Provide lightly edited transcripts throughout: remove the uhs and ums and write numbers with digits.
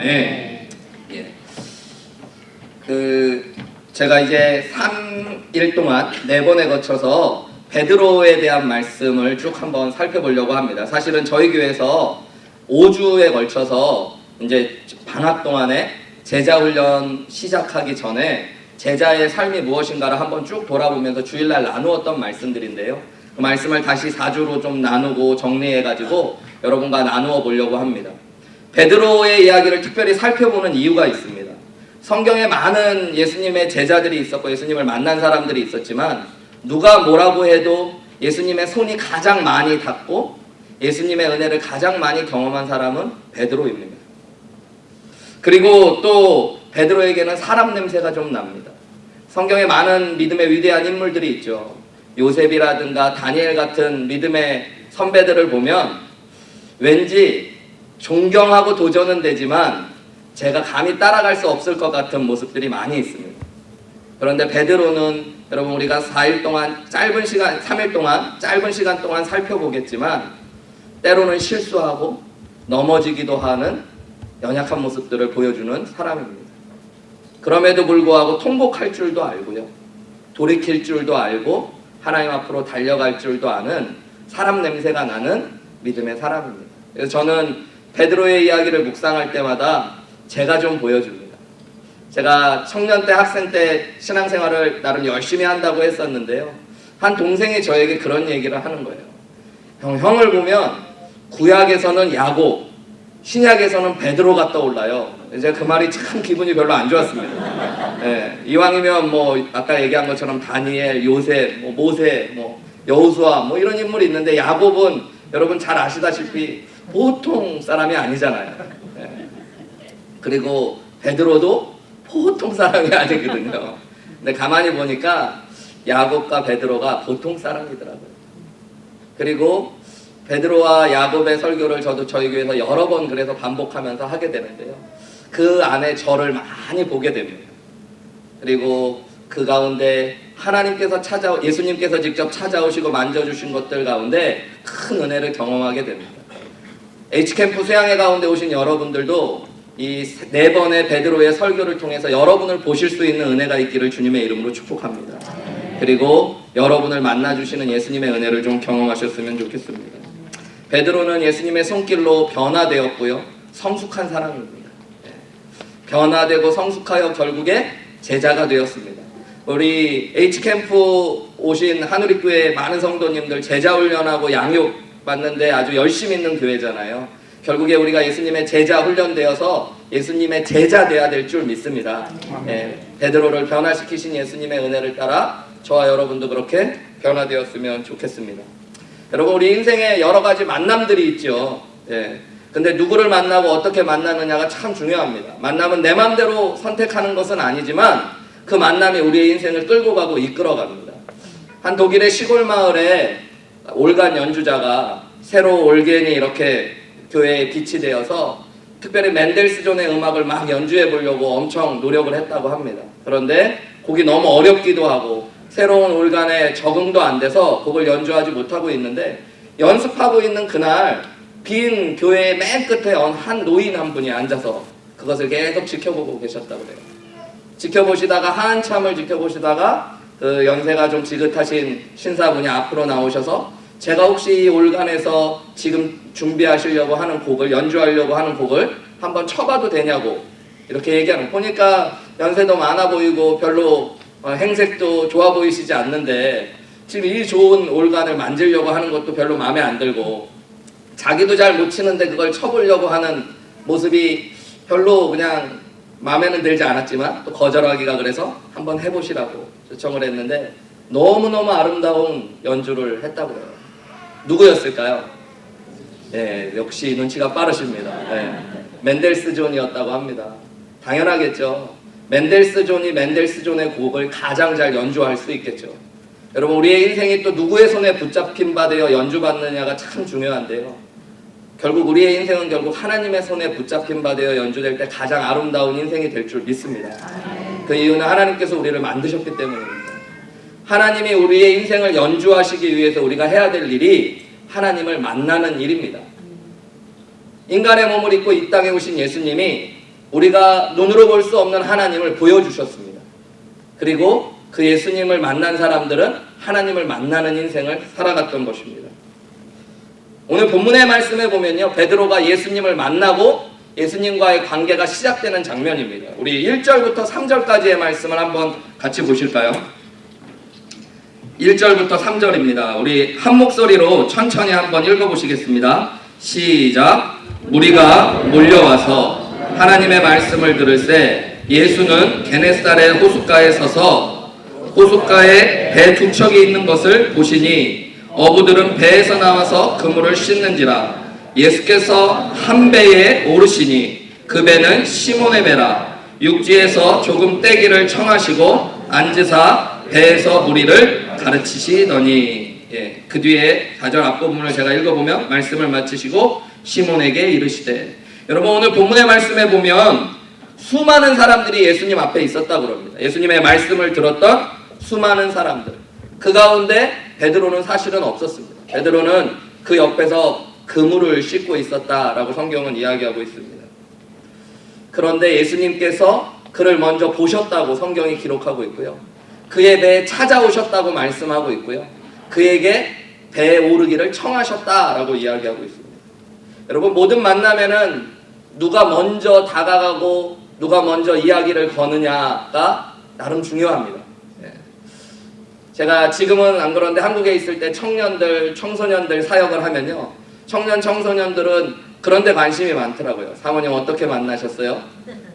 네. 예. 제가 이제 3일 동안 4번에 거쳐서 베드로에 대한 말씀을 쭉 한번 살펴보려고 합니다. 사실은 저희 교회에서 5주에 걸쳐서 이제 방학 동안에 제자 훈련 시작하기 전에 제자의 삶이 무엇인가를 한번 쭉 돌아보면서 주일날 나누었던 말씀들인데요. 그 말씀을 다시 4주로 좀 나누고 정리해가지고 여러분과 나누어 보려고 합니다. 베드로의 이야기를 특별히 살펴보는 이유가 있습니다. 성경에 많은 예수님의 제자들이 있었고 예수님을 만난 사람들이 있었지만 누가 뭐라고 해도 예수님의 손이 가장 많이 닿고 예수님의 은혜를 가장 많이 경험한 사람은 베드로입니다. 그리고 또 베드로에게는 사람 냄새가 좀 납니다. 성경에 많은 믿음의 위대한 인물들이 있죠. 요셉이라든가 다니엘 같은 믿음의 선배들을 보면 왠지 존경하고 도전은 되지만 제가 감히 따라갈 수 없을 것 같은 모습들이 많이 있습니다. 그런데 베드로는 여러분 우리가 4일 동안 짧은 시간, 3일 동안 짧은 시간 동안 살펴보겠지만 때로는 실수하고 넘어지기도 하는 연약한 모습들을 보여주는 사람입니다. 그럼에도 불구하고 통곡할 줄도 알고요. 돌이킬 줄도 알고 하나님 앞으로 달려갈 줄도 아는 사람 냄새가 나는 믿음의 사람입니다. 그래서 저는 베드로의 이야기를 묵상할 때마다 제가 좀 보여줍니다. 제가 청년 때 학생 때 신앙생활을 나름 열심히 한다고 했었는데요. 한 동생이 저에게 그런 얘기를 하는 거예요. 형을 보면 구약에서는 야곱, 신약에서는 베드로가 떠올라요. 이제 그 말이 참 기분이 별로 안 좋았습니다. 네, 이왕이면 뭐 아까 얘기한 것처럼 다니엘, 요셉, 모세, 여호수아 이런 인물이 있는데 야곱은 여러분 잘 아시다시피 보통 사람이 아니잖아요. 네. 그리고 베드로도 보통 사람이 아니거든요. 근데 가만히 보니까 야곱과 베드로가 보통 사람이더라고요. 그리고 베드로와 야곱의 설교를 저도 저희 교회에서 여러 번 그래서 반복하면서 하게 되는데요. 그 안에 저를 많이 보게 됩니다. 그리고 그 가운데 하나님께서 예수님께서 직접 찾아오시고 만져주신 것들 가운데 큰 은혜를 경험하게 됩니다. H캠프 수양회 가운데 오신 여러분들도 이 4번의 베드로의 설교를 통해서 여러분을 보실 수 있는 은혜가 있기를 주님의 이름으로 축복합니다. 그리고 여러분을 만나주시는 예수님의 은혜를 좀 경험하셨으면 좋겠습니다. 베드로는 예수님의 손길로 변화되었고요. 성숙한 사람입니다. 변화되고 성숙하여 결국에 제자가 되었습니다. 우리 H캠프 오신 한우리교회 많은 성도님들 제자훈련하고 양육 받는데 아주 열심히 있는 교회잖아요. 결국에 우리가 예수님의 제자 훈련되어서 예수님의 제자 돼야 될 줄 믿습니다. 베드로를 변화시키신 예수님의 은혜를 따라 저와 여러분도 그렇게 변화되었으면 좋겠습니다. 여러분 우리 인생에 여러 가지 만남들이 있죠. 근데 누구를 만나고 어떻게 만나느냐가 참 중요합니다. 만남은 내 마음대로 선택하는 것은 아니지만 그 만남이 우리의 인생을 끌고 가고 이끌어 갑니다. 한 독일의 시골 마을에 올간 연주자가 새로 올겐이 이렇게 교회에 빛이 되어서 특별히 맨델스존의 음악을 막 연주해 보려고 엄청 노력을 했다고 합니다. 그런데 곡이 너무 어렵기도 하고 새로운 올간에 적응도 안 돼서 곡을 연주하지 못하고 있는데 연습하고 있는 그날 빈 교회의 맨 끝에 한 노인 한 분이 앉아서 그것을 계속 지켜보고 계셨다고 그래요. 지켜보시다가 한참을 지켜보시다가 그 연세가 좀 지긋하신 신사분이 앞으로 나오셔서 제가 혹시 이 올간에서 지금 준비하시려고 하는 곡을 연주하려고 하는 곡을 한번 쳐봐도 되냐고 이렇게 얘기하는 보니까 연세도 많아 보이고 별로 행색도 좋아 보이시지 않는데 지금 이 좋은 올간을 만지려고 하는 것도 별로 마음에 안 들고 자기도 잘 못 치는데 그걸 쳐보려고 하는 모습이 별로 그냥 마음에는 들지 않았지만 또 거절하기가 그래서 한번 해보시라고 요청을 했는데 너무너무 아름다운 연주를 했다고 해요. 누구였을까요? 역시 눈치가 빠르십니다. 맨델스존이었다고 합니다. 당연하겠죠. 맨델스존이 맨델스존의 곡을 가장 잘 연주할 수 있겠죠. 여러분 우리의 인생이 또 누구의 손에 붙잡힌 바 되어 연주받느냐가 참 중요한데요. 결국 우리의 인생은 결국 하나님의 손에 붙잡힌 바 되어 연주될 때 가장 아름다운 인생이 될 줄 믿습니다. 그 이유는 하나님께서 우리를 만드셨기 때문입니다. 하나님이 우리의 인생을 연주하시기 위해서 우리가 해야 될 일이 하나님을 만나는 일입니다. 인간의 몸을 입고 이 땅에 오신 예수님이 우리가 눈으로 볼 수 없는 하나님을 보여주셨습니다. 그리고 그 예수님을 만난 사람들은 하나님을 만나는 인생을 살아갔던 것입니다. 오늘 본문의 말씀에 보면요, 베드로가 예수님을 만나고 예수님과의 관계가 시작되는 장면입니다. 우리 1절부터 3절까지의 말씀을 한번 같이 보실까요? 1절부터 3절입니다. 우리 한 목소리로 천천히 한번 읽어보시겠습니다. 시작. 무리가 몰려와서 하나님의 말씀을 들을새 예수는 게네사렛 호숫가에 서서 호숫가에 배 두 척이 있는 것을 보시니 어부들은 배에서 나와서 그물을 씻는지라. 예수께서 한 배에 오르시니 그 배는 시몬의 배라. 육지에서 조금 떼기를 청하시고 앉으사 배에서 무리를 가르치시더니. 그 뒤에 4절 앞부분을 제가 읽어보면 말씀을 마치시고 시몬에게 이르시되. 여러분, 오늘 본문의 말씀에 보면 수많은 사람들이 예수님 앞에 있었다고 합니다. 예수님의 말씀을 들었던 수많은 사람들, 그 가운데 베드로는 사실은 없었습니다. 베드로는 그 옆에서 그물을 씻고 있었다라고 성경은 이야기하고 있습니다. 그런데 예수님께서 그를 먼저 보셨다고 성경이 기록하고 있고요, 그의 배에 찾아오셨다고 말씀하고 있고요, 그에게 배에 오르기를 청하셨다라고 이야기하고 있습니다. 여러분, 모든 만남에는 누가 먼저 다가가고 누가 먼저 이야기를 거느냐가 나름 중요합니다. 제가 지금은 안 그런데 한국에 있을 때 청년들, 청소년들 사역을 하면요, 청년, 청소년들은 그런 데 관심이 많더라고요. 사모님 어떻게 만나셨어요?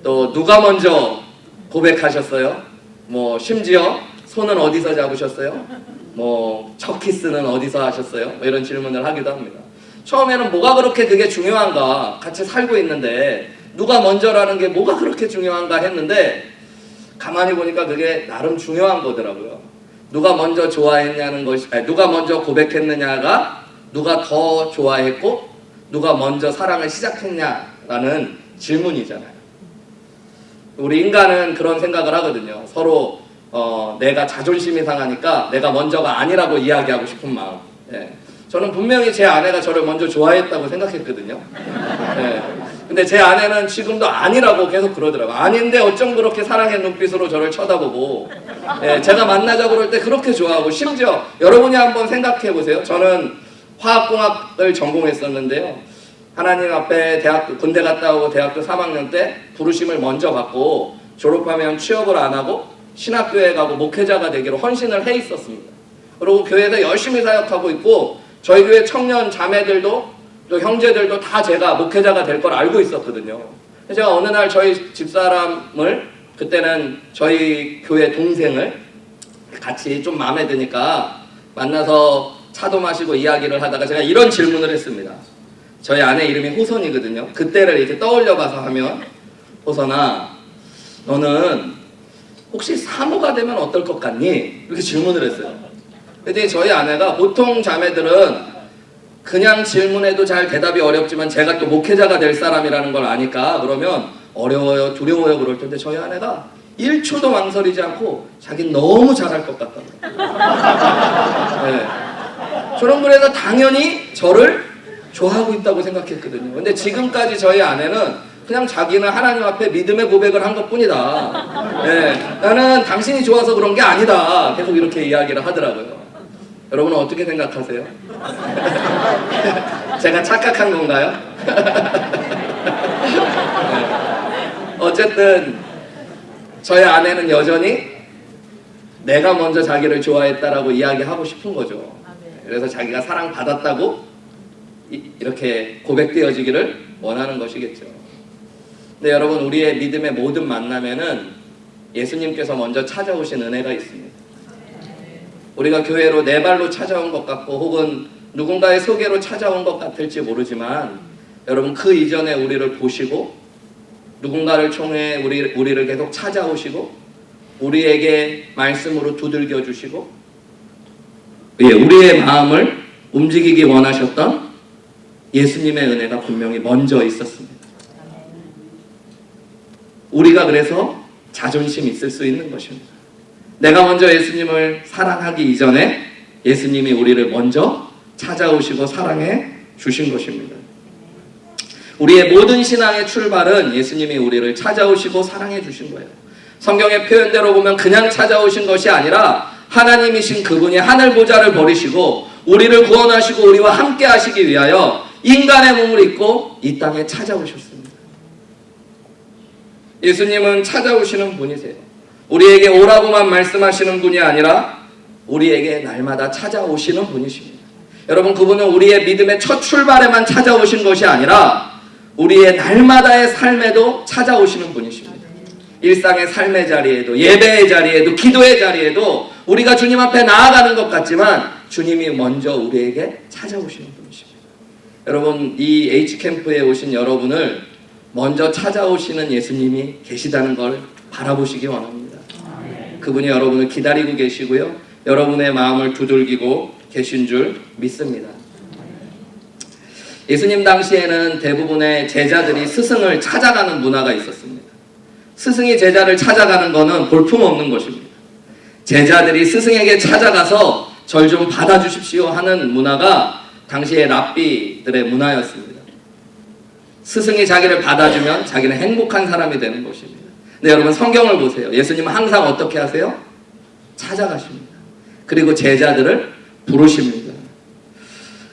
또 누가 먼저 고백하셨어요? 뭐 심지어 손은 어디서 잡으셨어요? 뭐 첫 키스는 어디서 하셨어요? 뭐 이런 질문을 하기도 합니다. 처음에는 뭐가 그렇게 그게 중요한가, 같이 살고 있는데 누가 먼저라는 게 뭐가 그렇게 중요한가 했는데 가만히 보니까 그게 나름 중요한 거더라고요. 누가 먼저 좋아했냐는 것이, 누가 먼저 고백했느냐가 누가 더 좋아했고 누가 먼저 사랑을 시작했냐라는 질문이잖아요. 우리 인간은 그런 생각을 하거든요. 서로 내가 자존심이 상하니까 내가 먼저가 아니라고 이야기하고 싶은 마음. 저는 분명히 제 아내가 저를 먼저 좋아했다고 생각했거든요. 근데 제 아내는 지금도 아니라고 계속 그러더라고요. 아닌데 어쩜 그렇게 사랑의 눈빛으로 저를 쳐다보고, 제가 만나자고 그럴 때 그렇게 좋아하고, 심지어 여러분이 한번 생각해 보세요. 저는 화학공학을 전공했었는데요, 하나님 앞에 군대 갔다 오고 대학교 3학년 때 부르심을 먼저 받고 졸업하면 취업을 안 하고 신학교에 가고 목회자가 되기로 헌신을 해 있었습니다. 그리고 교회에서 열심히 사역하고 있고 저희 교회 청년 자매들도 또 형제들도 다 제가 목회자가 될 걸 알고 있었거든요. 그래서 제가 어느 날 저희 집사람을, 그때는 저희 교회 동생을 같이 좀 마음에 드니까 만나서 차도 마시고 이야기를 하다가 제가 이런 질문을 했습니다. 저희 아내 이름이 호선이거든요. 그때를 이제 떠올려봐서 하면, 호선아, 너는 혹시 사모가 되면 어떨 것 같니? 이렇게 질문을 했어요. 근데 저희 아내가, 보통 자매들은 그냥 질문해도 잘 대답이 어렵지만 제가 또 목회자가 될 사람이라는 걸 아니까 그러면 어려워요, 두려워요 그럴 텐데, 저희 아내가 1초도 망설이지 않고 자기는 너무 잘할 것 같다고. 저는 그래서 당연히 저를 좋아하고 있다고 생각했거든요. 근데 지금까지 저희 아내는 그냥 자기는 하나님 앞에 믿음의 고백을 한 것뿐이다. 나는 당신이 좋아서 그런 게 아니다. 계속 이렇게 이야기를 하더라고요. 여러분은 어떻게 생각하세요? 제가 착각한 건가요? 어쨌든 저희 아내는 여전히 내가 먼저 자기를 좋아했다라고 이야기하고 싶은 거죠. 그래서 자기가 사랑받았다고 이렇게 고백되어지기를 원하는 것이겠죠. 근데 여러분, 우리의 믿음의 모든 만남에는 예수님께서 먼저 찾아오신 은혜가 있습니다. 우리가 교회로 내 발로 찾아온 것 같고 혹은 누군가의 소개로 찾아온 것 같을지 모르지만, 여러분, 그 이전에 우리를 보시고 누군가를 통해 우리를 계속 찾아오시고 우리에게 말씀으로 두들겨 주시고 우리의 마음을 움직이기 원하셨던 예수님의 은혜가 분명히 먼저 있었습니다. 우리가 그래서 자존심이 있을 수 있는 것입니다. 내가 먼저 예수님을 사랑하기 이전에 예수님이 우리를 먼저 찾아오시고 사랑해 주신 것입니다. 우리의 모든 신앙의 출발은 예수님이 우리를 찾아오시고 사랑해 주신 거예요. 성경의 표현대로 보면 그냥 찾아오신 것이 아니라 하나님이신 그분이 하늘 보좌를 버리시고 우리를 구원하시고 우리와 함께 하시기 위하여 인간의 몸을 입고 이 땅에 찾아오셨습니다. 예수님은 찾아오시는 분이세요. 우리에게 오라고만 말씀하시는 분이 아니라 우리에게 날마다 찾아오시는 분이십니다. 여러분, 그분은 우리의 믿음의 첫 출발에만 찾아오신 것이 아니라 우리의 날마다의 삶에도 찾아오시는 분이십니다. 일상의 삶의 자리에도, 예배의 자리에도, 기도의 자리에도 우리가 주님 앞에 나아가는 것 같지만 주님이 먼저 우리에게 찾아오시는 분이십니다. 여러분, 이 H캠프에 오신 여러분을 먼저 찾아오시는 예수님이 계시다는 걸 바라보시기 원합니다. 그분이 여러분을 기다리고 계시고요, 여러분의 마음을 두들기고 계신 줄 믿습니다. 예수님 당시에는 대부분의 제자들이 스승을 찾아가는 문화가 있었습니다. 스승이 제자를 찾아가는 것은 볼품없는 것입니다. 제자들이 스승에게 찾아가서 절 좀 받아주십시오 하는 문화가 당시의 랍비들의 문화였습니다. 스승이 자기를 받아주면 자기는 행복한 사람이 되는 것입니다. 근데 여러분, 성경을 보세요. 예수님은 항상 어떻게 하세요? 찾아가십니다. 그리고 제자들을 부르십니다.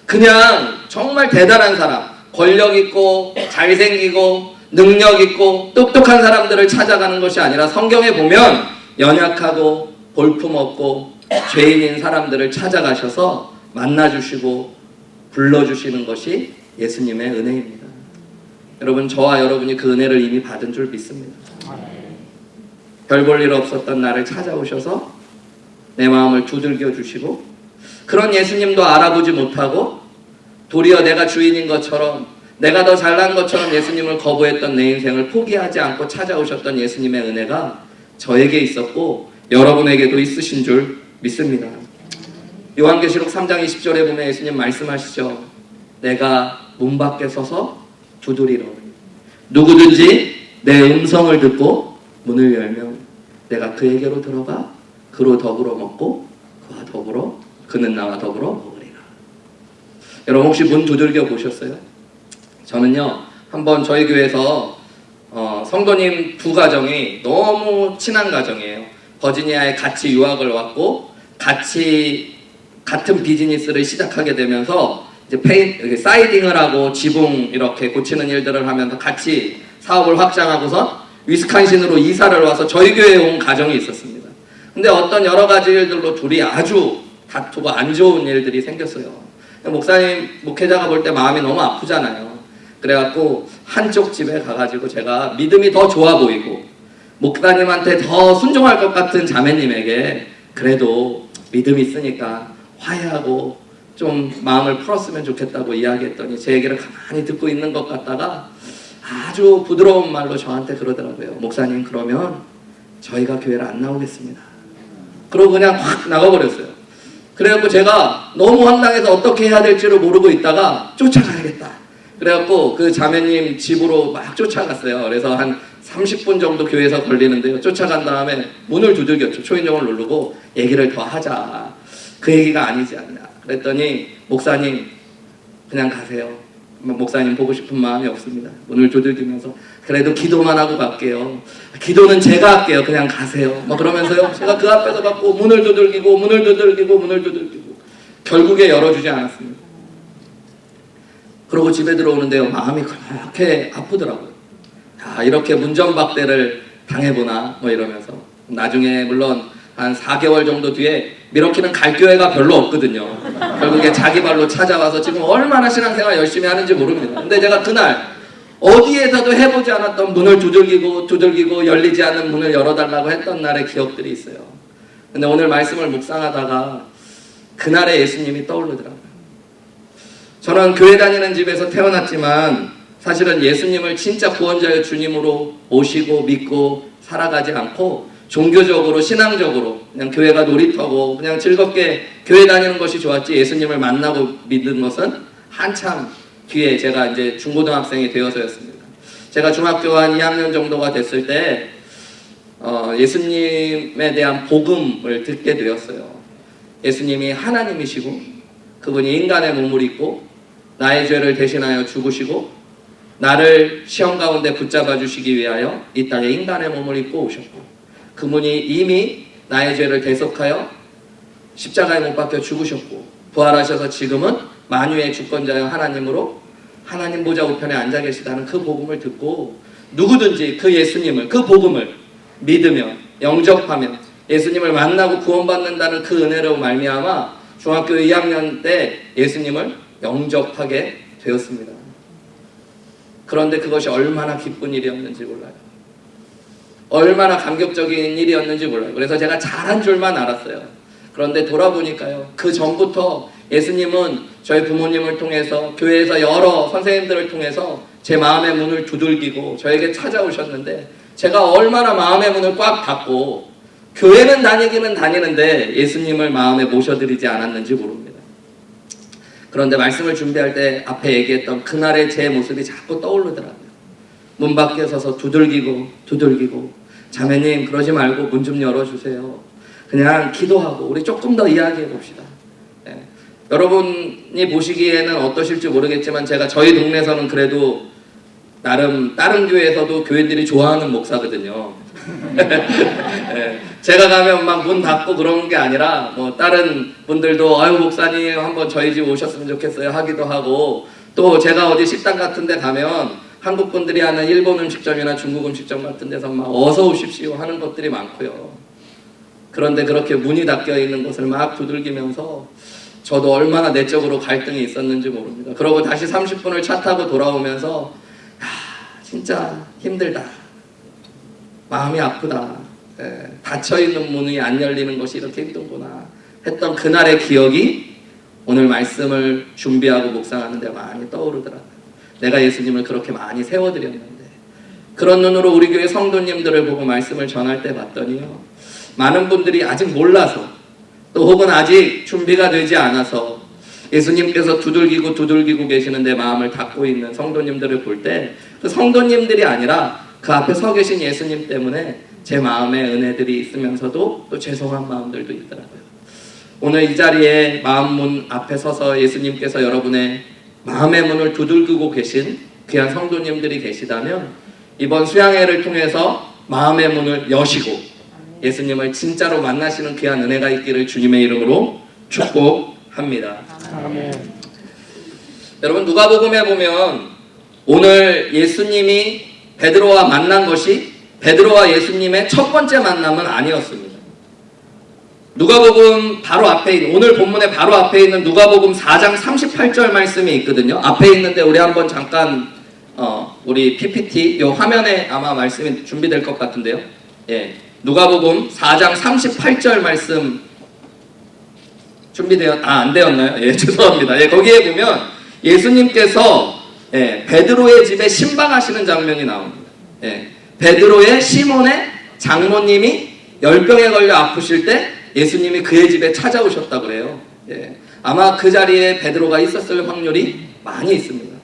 그냥 정말 대단한 사람, 권력 있고 잘생기고 능력 있고 똑똑한 사람들을 찾아가는 것이 아니라 성경에 보면 연약하고 볼품없고 죄인인 사람들을 찾아가셔서 만나주시고 불러주시는 것이 예수님의 은혜입니다. 여러분, 저와 여러분이 그 은혜를 이미 받은 줄 믿습니다. 별 볼 일 없었던 나를 찾아오셔서 내 마음을 두들겨 주시고, 그런 예수님도 알아보지 못하고 도리어 내가 주인인 것처럼, 내가 더 잘난 것처럼 예수님을 거부했던 내 인생을 포기하지 않고 찾아오셨던 예수님의 은혜가 저에게 있었고 여러분에게도 있으신 줄 믿습니다. 요한계시록 3장 20절에 보면 예수님 말씀하시죠. 내가 문 밖에 서서 두드리러 누구든지 내 음성을 듣고 문을 열면 내가 그에게로 들어가 그로 더불어 먹고 그와 더불어 그는 나와 더불어 먹으리라. 여러분, 혹시 문 두들겨 보셨어요? 저는요, 한번 저희 교회에서 성도님 두 가정이 너무 친한 가정이에요. 버지니아에 같이 유학을 왔고 같이 같은 비즈니스를 시작하게 되면서 이제 사이딩을 하고 지붕 이렇게 고치는 일들을 하면서 같이 사업을 확장하고선 위스콘신으로 이사를 와서 저희 교회에 온 가정이 있었습니다. 근데 어떤 여러 가지 일들로 둘이 아주 다투고 안 좋은 일들이 생겼어요. 목사님, 목회자가 볼 때 마음이 너무 아프잖아요. 그래갖고 한쪽 집에 가가지고 제가 믿음이 더 좋아 보이고 목사님한테 더 순종할 것 같은 자매님에게 그래도 믿음이 있으니까 화해하고 좀 마음을 풀었으면 좋겠다고 이야기했더니 제 얘기를 가만히 듣고 있는 것 같다가 아주 부드러운 말로 저한테 그러더라고요. 목사님, 그러면 저희가 교회를 안 나오겠습니다. 그러고 그냥 확 나가버렸어요. 그래갖고 제가 너무 황당해서 어떻게 해야 될지를 모르고 있다가 쫓아가야겠다. 그래갖고 그 자매님 집으로 막 쫓아갔어요. 그래서 한 30분 정도 교회에서 걸리는데요. 쫓아간 다음에 문을 두들겼죠. 초인종을 누르고 얘기를 더 하자. 그 얘기가 아니지 않냐. 그랬더니 목사님, 그냥 가세요. 목사님 보고 싶은 마음이 없습니다. 문을 두들기면서 그래도 기도만 하고 갈게요. 기도는 제가 할게요. 그냥 가세요. 막 그러면서요. 제가 그 앞에서 갖고 문을 두들기고 결국에 열어주지 않았습니다. 그러고 집에 들어오는데요. 마음이 그렇게 아프더라고요. 야, 이렇게 문전박대를 당해보나 뭐 이러면서. 나중에 물론 한 4개월 정도 뒤에 미러키는 갈 교회가 별로 없거든요. 결국에 자기 발로 찾아와서 지금 얼마나 신앙생활 열심히 하는지 모릅니다. 근데 제가 그날 어디에서도 해보지 않았던 문을 두들기고 열리지 않는 문을 열어달라고 했던 날의 기억들이 있어요. 근데 오늘 말씀을 묵상하다가 그날의 예수님이 떠오르더라고요. 저는 교회 다니는 집에서 태어났지만 사실은 예수님을 진짜 구원자의 주님으로 모시고 믿고 살아가지 않고 종교적으로 신앙적으로 그냥 교회가 놀이터고 그냥 즐겁게 교회 다니는 것이 좋았지 예수님을 만나고 믿는 것은 한참 뒤에 제가 이제 중고등학생이 되어서였습니다. 제가 중학교 한 2학년 정도가 됐을 때 예수님에 대한 복음을 듣게 되었어요. 예수님이 하나님이시고 그분이 인간의 몸을 입고 나의 죄를 대신하여 죽으시고 나를 시험 가운데 붙잡아 주시기 위하여 이 땅에 인간의 몸을 입고 오셨고 그분이 이미 나의 죄를 대속하여 십자가에 못 박혀 죽으셨고 부활하셔서 지금은 만유의 주권자여 하나님으로 하나님 보좌 우편에 앉아 계시다는 그 복음을 듣고 누구든지 그 예수님을, 그 복음을 믿으며 영접하며 예수님을 만나고 구원받는다는 그 은혜로 말미암아 중학교 2학년 때 예수님을 영접하게 되었습니다. 그런데 그것이 얼마나 기쁜 일이었는지 몰라요. 얼마나 감격적인 일이었는지 몰라요. 그래서 제가 잘한 줄만 알았어요. 그런데 돌아보니까요, 그 전부터 예수님은 저희 부모님을 통해서 교회에서 여러 선생님들을 통해서 제 마음의 문을 두들기고 저에게 찾아오셨는데 제가 얼마나 마음의 문을 꽉 닫고 교회는 다니기는 다니는데 예수님을 마음에 모셔드리지 않았는지 모릅니다. 그런데 말씀을 준비할 때 앞에 얘기했던 그날의 제 모습이 자꾸 떠오르더라고요. 문 밖에 서서 두들기고 자매님 그러지 말고 문 좀 열어주세요. 그냥 기도하고 우리 조금 더 이야기해 봅시다. 네. 여러분이 보시기에는 어떠실지 모르겠지만 제가 저희 동네에서는 그래도 나름 다른 교회에서도 교회들이 좋아하는 목사거든요. 네. 제가 가면 막 문 닫고 그런 게 아니라 뭐 다른 분들도 아유 목사님 한번 저희 집 오셨으면 좋겠어요 하기도 하고 또 제가 어디 식당 같은 데 가면 한국 분들이 하는 일본 음식점이나 중국 음식점 같은 데서 막 어서 오십시오 하는 것들이 많고요. 그런데 그렇게 문이 닫혀 있는 곳을 막 두들기면서 저도 얼마나 내적으로 갈등이 있었는지 모릅니다. 그러고 다시 30분을 차 타고 돌아오면서 진짜 힘들다. 마음이 아프다. 닫혀있는 문이 안 열리는 것이 이렇게 힘든구나 했던 그날의 기억이 오늘 말씀을 준비하고 묵상하는데 많이 떠오르더라고요. 내가 예수님을 그렇게 많이 세워드렸는데 그런 눈으로 우리 교회 성도님들을 보고 말씀을 전할 때 봤더니요, 많은 분들이 아직 몰라서 또 혹은 아직 준비가 되지 않아서 예수님께서 두들기고 계시는 내 마음을 닫고 있는 성도님들을 볼 때 그 성도님들이 아니라 그 앞에 서 계신 예수님 때문에 제 마음에 은혜들이 있으면서도 또 죄송한 마음들도 있더라고요. 오늘 이 자리에 마음문 앞에 서서 예수님께서 여러분의 마음의 문을 두들기고 계신 귀한 성도님들이 계시다면 이번 수양회를 통해서 마음의 문을 여시고 예수님을 진짜로 만나시는 귀한 은혜가 있기를 주님의 이름으로 축복합니다. 아멘. 여러분 누가복음에 보면 오늘 예수님이 베드로와 만난 것이 베드로와 예수님의 첫 번째 만남은 아니었습니다. 누가복음 바로 앞에 있는 오늘 본문의 바로 앞에 있는 누가복음 4장 38절 말씀이 있거든요. 앞에 있는데 우리 한번 잠깐 우리 PPT 요 화면에 아마 말씀이 준비될 것 같은데요. 예, 누가복음 4장 38절 말씀 안 되었나요? 예, 죄송합니다. 예, 거기에 보면 예수님께서 베드로의 집에 신방하시는 장면이 나옵니다. 예, 베드로의 시몬의 장모님이 열병에 걸려 아프실 때 예수님이 그의 집에 찾아오셨다 그래요. 예, 아마 그 자리에 베드로가 있었을 확률이 많이 있습니다.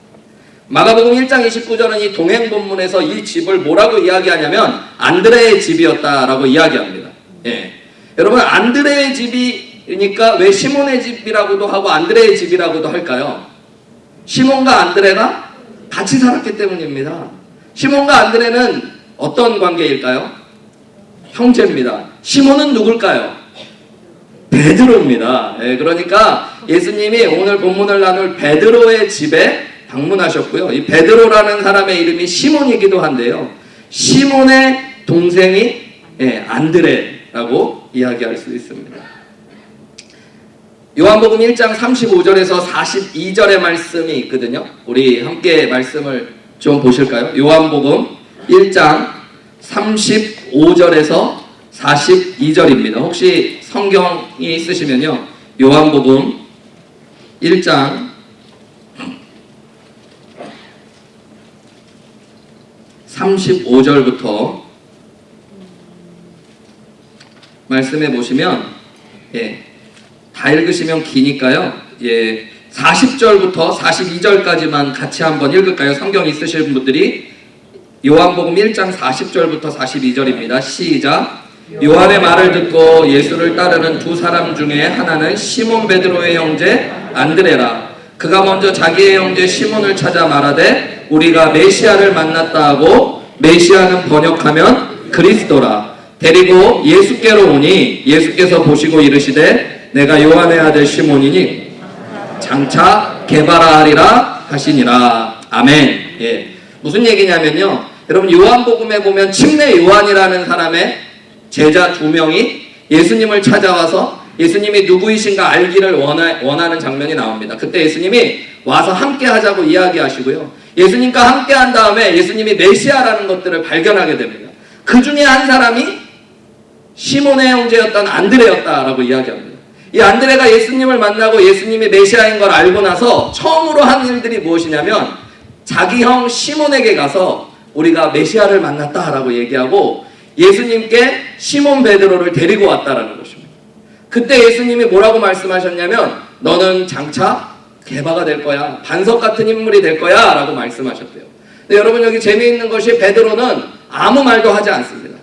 마가복음 1장 29절은 이 동행 본문에서 이 집을 뭐라고 이야기하냐면 안드레의 집이었다라고 이야기합니다. 예, 여러분 안드레의 집이니까 왜 시몬의 집이라고도 하고 안드레의 집이라고도 할까요? 시몬과 안드레가 같이 살았기 때문입니다. 시몬과 안드레는 어떤 관계일까요? 형제입니다. 시몬은 누굴까요? 베드로입니다. 예, 그러니까 예수님이 오늘 본문을 나눌 베드로의 집에 방문하셨고요. 이 베드로라는 사람의 이름이 시몬이기도 한데요. 시몬의 동생이 안드레라고 이야기할 수 있습니다. 요한복음 1장 35절에서 42절의 말씀이 있거든요. 우리 함께 말씀을 좀 보실까요? 요한복음 1장 35절에서 42절입니다. 혹시 성경이 있으시면요. 요한복음 1장 35절부터 말씀해 보시면 다 읽으시면 기니까요. 40절부터 42절까지만 같이 한번 읽을까요? 성경 있으신 분들이 요한복음 1장 40절부터 42절입니다. 시작. 요한의 말을 듣고 예수를 따르는 두 사람 중에 하나는 시몬 베드로의 형제 안드레라. 그가 먼저 자기의 형제 시몬을 찾아 말하되 우리가 메시아를 만났다 하고, 메시아는 번역하면 그리스도라. 데리고 예수께로 오니 예수께서 보시고 이르시되 내가 요한의 아들 시몬이니 장차 게바라하리라 하시니라. 아멘. 예. 무슨 얘기냐면요, 여러분 요한복음에 보면 침례 요한이라는 사람의 제자 2명이 예수님을 찾아와서 예수님이 누구이신가 알기를 원하는 장면이 나옵니다. 그때 예수님이 와서 함께 하자고 이야기하시고요, 예수님과 함께 한 다음에 예수님이 메시아라는 것들을 발견하게 됩니다. 그 중에 한 사람이 시몬의 형제였던 안드레였다라고 이야기합니다. 이 안드레가 예수님을 만나고 예수님이 메시아인 걸 알고 나서 처음으로 한 일들이 무엇이냐면 자기 형 시몬에게 가서 우리가 메시아를 만났다라고 얘기하고 예수님께 시몬 베드로를 데리고 왔다라는 것입니다. 그때 예수님이 뭐라고 말씀하셨냐면 너는 장차 게바가 될 거야, 반석 같은 인물이 될 거야 라고 말씀하셨대요. 근데 여러분, 여기 재미있는 것이 베드로는 아무 말도 하지 않습니다.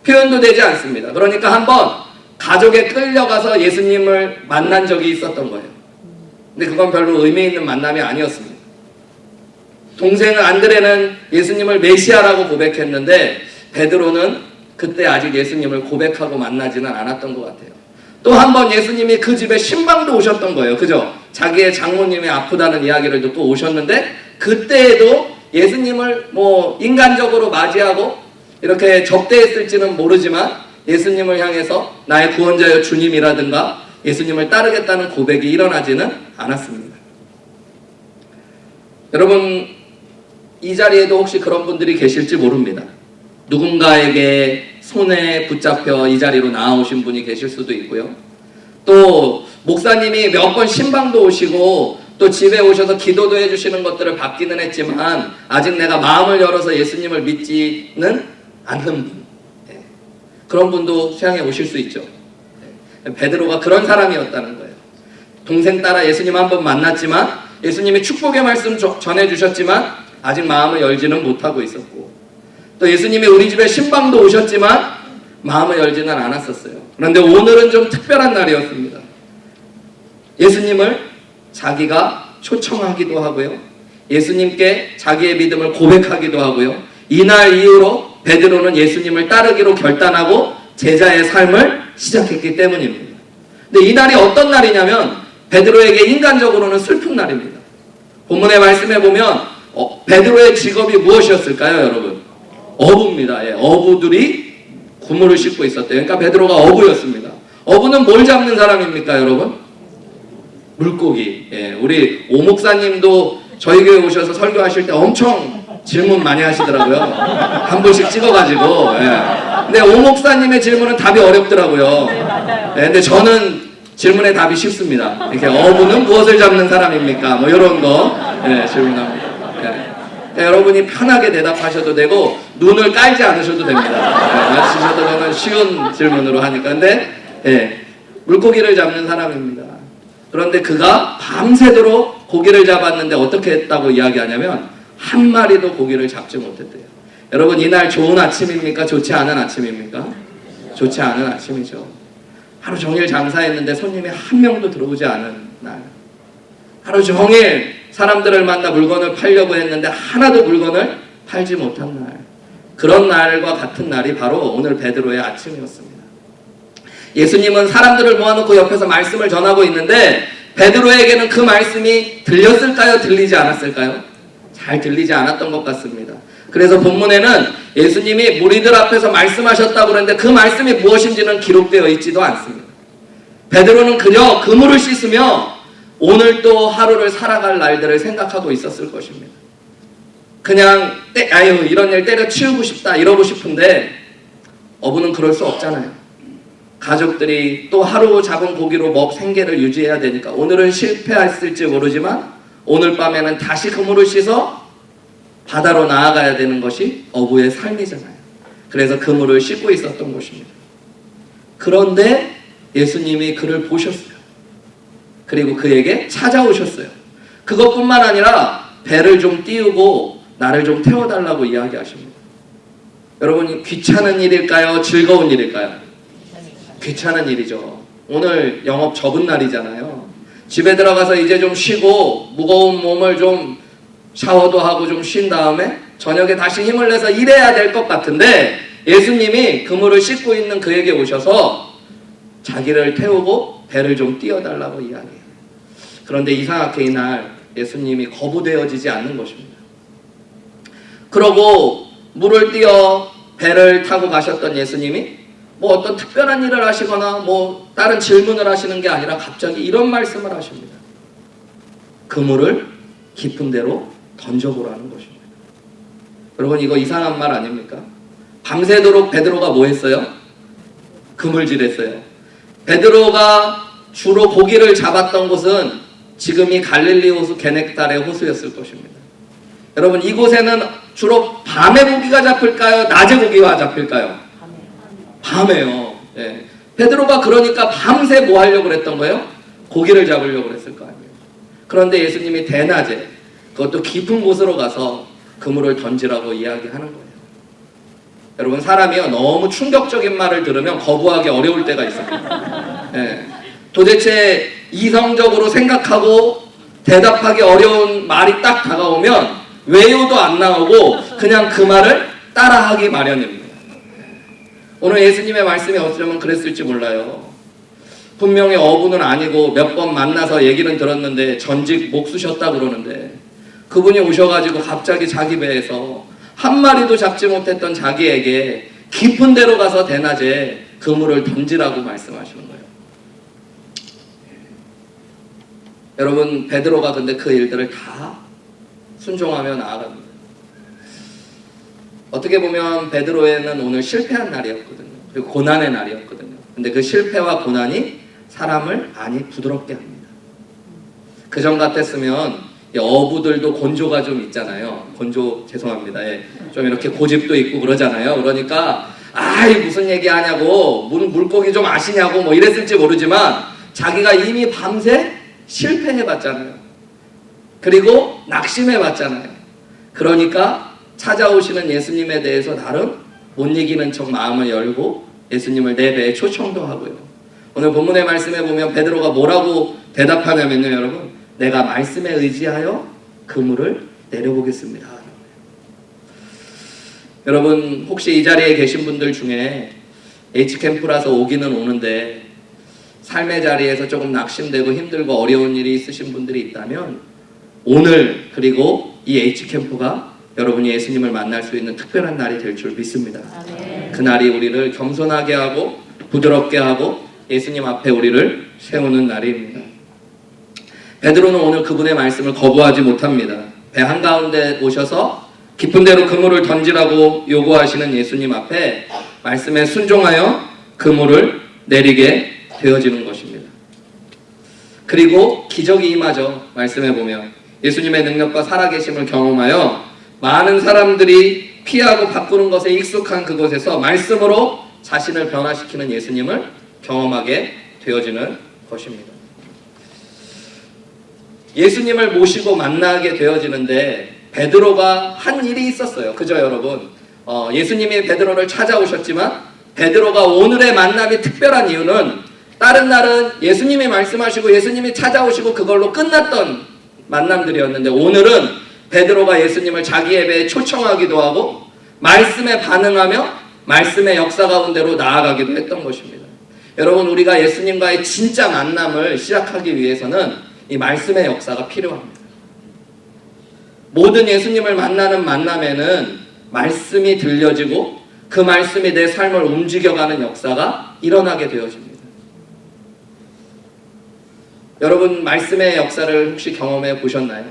표현도 되지 않습니다. 그러니까 한번 가족에 끌려가서 예수님을 만난 적이 있었던 거예요. 근데 그건 별로 의미 있는 만남이 아니었습니다. 동생 안드레는 예수님을 메시아라고 고백했는데 베드로는 그때 아직 예수님을 고백하고 만나지는 않았던 것 같아요. 또 한 번 예수님이 그 집에 신방도 오셨던 거예요. 그죠? 자기의 장모님이 아프다는 이야기를 듣고 오셨는데 그때에도 예수님을 인간적으로 맞이하고 이렇게 접대했을지는 모르지만 예수님을 향해서 나의 구원자여 주님이라든가 예수님을 따르겠다는 고백이 일어나지는 않았습니다. 여러분, 이 자리에도 혹시 그런 분들이 계실지 모릅니다. 누군가에게 손에 붙잡혀 이 자리로 나아오신 분이 계실 수도 있고요. 또 목사님이 몇 번 신방도 오시고 또 집에 오셔서 기도도 해주시는 것들을 받기는 했지만 아직 내가 마음을 열어서 예수님을 믿지는 않는 분, 그런 분도 향해 오실 수 있죠. 베드로가 그런 사람이었다는 거예요. 동생 따라 예수님 한번 만났지만 예수님이 축복의 말씀 전해주셨지만 아직 마음을 열지는 못하고 있었고, 또 예수님이 우리 집에 신방도 오셨지만 마음을 열지는 않았었어요. 그런데 오늘은 좀 특별한 날이었습니다. 예수님을 자기가 초청하기도 하고요, 예수님께 자기의 믿음을 고백하기도 하고요, 이날 이후로 베드로는 예수님을 따르기로 결단하고 제자의 삶을 시작했기 때문입니다. 근데 이 날이 어떤 날이냐면 베드로에게 인간적으로는 슬픈 날입니다. 본문의 말씀에 보면 베드로의 직업이 무엇이었을까요, 여러분? 어부입니다. 어부들이 그물을 싣고 있었대요. 그러니까 베드로가 어부였습니다. 어부는 뭘 잡는 사람입니까, 여러분? 물고기. 우리 오 목사님도 저희 교회 오셔서 설교하실 때 엄청 질문 많이 하시더라고요. 한 분씩 찍어가지고. 근데 오 목사님의 질문은 답이 어렵더라고요. 근데 저는 질문의 답이 쉽습니다. 이렇게 어부는 무엇을 잡는 사람입니까? 이런 거 질문합니다. 여러분이 편하게 대답하셔도 되고 눈을 깔지 않으셔도 됩니다. 맞추셔도 저는 쉬운 질문으로 하니까. 근데 물고기를 잡는 사람입니다. 그런데 그가 밤새도록 고기를 잡았는데 어떻게 했다고 이야기하냐면 한 마리도 고기를 잡지 못했대요. 여러분, 이날 좋은 아침입니까? 좋지 않은 아침입니까? 좋지 않은 아침이죠. 하루 종일 장사했는데 손님이 한 명도 들어오지 않은 날, 하루 종일 사람들을 만나 물건을 팔려고 했는데 하나도 물건을 팔지 못한 날, 그런 날과 같은 날이 바로 오늘 베드로의 아침이었습니다. 예수님은 사람들을 모아놓고 옆에서 말씀을 전하고 있는데 베드로에게는 그 말씀이 들렸을까요? 들리지 않았을까요? 잘 들리지 않았던 것 같습니다. 그래서 본문에는 예수님이 무리들 앞에서 말씀하셨다고 그러는데 그 말씀이 무엇인지는 기록되어 있지도 않습니다. 베드로는 그저 그물을 씻으며 오늘 또 하루를 살아갈 날들을 생각하고 있었을 것입니다. 그냥 이런 일 때려치우고 싶다 이러고 싶은데 어부는 그럴 수 없잖아요. 가족들이 또 하루 잡은 고기로 생계를 유지해야 되니까 오늘은 실패했을지 모르지만 오늘 밤에는 다시 그물을 씻어 바다로 나아가야 되는 것이 어부의 삶이잖아요. 그래서 그물을 씻고 있었던 것입니다. 그런데 예수님이 그를 보셨어요. 그리고 그에게 찾아오셨어요. 그것뿐만 아니라 배를 좀 띄우고 나를 좀 태워달라고 이야기하십니다. 여러분, 귀찮은 일일까요? 즐거운 일일까요? 귀찮은 일이죠. 오늘 영업 접은 날이잖아요. 집에 들어가서 이제 좀 쉬고 무거운 몸을 좀 샤워도 하고 좀 쉰 다음에 저녁에 다시 힘을 내서 일해야 될 것 같은데 예수님이 그물을 씻고 있는 그에게 오셔서 자기를 태우고 배를 좀 띄워달라고 이야기해요. 그런데 이상하게 이날 예수님이 거부되어지지 않는 것입니다. 그러고 물을 띄어 배를 타고 가셨던 예수님이 뭐 어떤 특별한 일을 하시거나 뭐 다른 질문을 하시는 게 아니라 갑자기 이런 말씀을 하십니다. 그물을 깊은 데로 던져보라는 것입니다. 여러분 이거 이상한 말 아닙니까? 밤새도록 베드로가 뭐 했어요? 그물질했어요. 베드로가 주로 고기를 잡았던 곳은 지금이 갈릴리 호수 게네사렛 호수였을 것입니다. 여러분 이곳에는 주로 밤에 고기가 잡힐까요? 낮에 고기가 잡힐까요? 밤에요. 예. 베드로가 그러니까 밤새 뭐 하려고 그랬던 거예요? 고기를 잡으려고 그랬을 거 아니에요. 그런데 예수님이 대낮에 그것도 깊은 곳으로 가서 그물을 던지라고 이야기하는 거예요. 여러분 사람이요 너무 충격적인 말을 들으면 거부하기 어려울 때가 있습니다. 예. 도대체 이성적으로 생각하고 대답하기 어려운 말이 딱 다가오면 외요도 안 나오고 그냥 그 말을 따라하기 마련입니다. 오늘 예수님의 말씀이 어쩌면 그랬을지 몰라요. 분명히 어부는 아니고 몇 번 만나서 얘기는 들었는데 전직 목수셨다 그러는데 그분이 오셔가지고 갑자기 자기 배에서 한 마리도 잡지 못했던 자기에게 깊은 데로 가서 대낮에 그물을 던지라고 말씀하시는 거예요. 여러분 베드로가 근데 그 일들을 다 순종하며 나아갑니다. 어떻게 보면 베드로에는 오늘 실패한 날이었거든요. 그리고 고난의 날이었거든요. 근데 그 실패와 고난이 사람을 많이 부드럽게 합니다. 그전 같았으면 어부들도 곤조가 좀 있잖아요. 곤조 죄송합니다. 예. 좀 이렇게 고집도 있고 그러잖아요. 그러니까 아이 무슨 얘기하냐고 물고기 좀 아시냐고 뭐 이랬을지 모르지만 자기가 이미 밤새 실패해봤잖아요. 그리고 낙심해봤잖아요. 그러니까 찾아오시는 예수님에 대해서 나름 못 이기는 척 마음을 열고 예수님을 내 배에 초청도 하고요. 오늘 본문의 말씀에 보면 베드로가 뭐라고 대답하냐면요. 여러분 내가 말씀에 의지하여 그물을 내려보겠습니다. 여러분 혹시 이 자리에 계신 분들 중에 H캠프라서 오기는 오는데 삶의 자리에서 조금 낙심되고 힘들고 어려운 일이 있으신 분들이 있다면 오늘 그리고 이 H캠프가 여러분이 예수님을 만날 수 있는 특별한 날이 될 줄 믿습니다. 그 날이 우리를 겸손하게 하고 부드럽게 하고 예수님 앞에 우리를 세우는 날입니다. 베드로는 오늘 그분의 말씀을 거부하지 못합니다. 배 한가운데 오셔서 깊은 데로 그물을 던지라고 요구하시는 예수님 앞에 말씀에 순종하여 그물을 내리게 되어지는 것입니다. 그리고 기적이 임하죠. 말씀해 보면 예수님의 능력과 살아계심을 경험하여 많은 사람들이 피하고 바꾸는 것에 익숙한 그곳에서 말씀으로 자신을 변화시키는 예수님을 경험하게 되어지는 것입니다. 예수님을 모시고 만나게 되어지는데 베드로가 한 일이 있었어요. 그죠 여러분? 예수님이 베드로를 찾아오셨지만 베드로가 오늘의 만남이 특별한 이유는 다른 날은 예수님이 말씀하시고 예수님이 찾아오시고 그걸로 끝났던 만남들이었는데 오늘은 베드로가 예수님을 자기의 배에 초청하기도 하고 말씀에 반응하며 말씀의 역사 가운데로 나아가기도 했던 것입니다. 여러분 우리가 예수님과의 진짜 만남을 시작하기 위해서는 이 말씀의 역사가 필요합니다. 모든 예수님을 만나는 만남에는 말씀이 들려지고 그 말씀이 내 삶을 움직여가는 역사가 일어나게 되어집니다. 여러분 말씀의 역사를 혹시 경험해 보셨나요?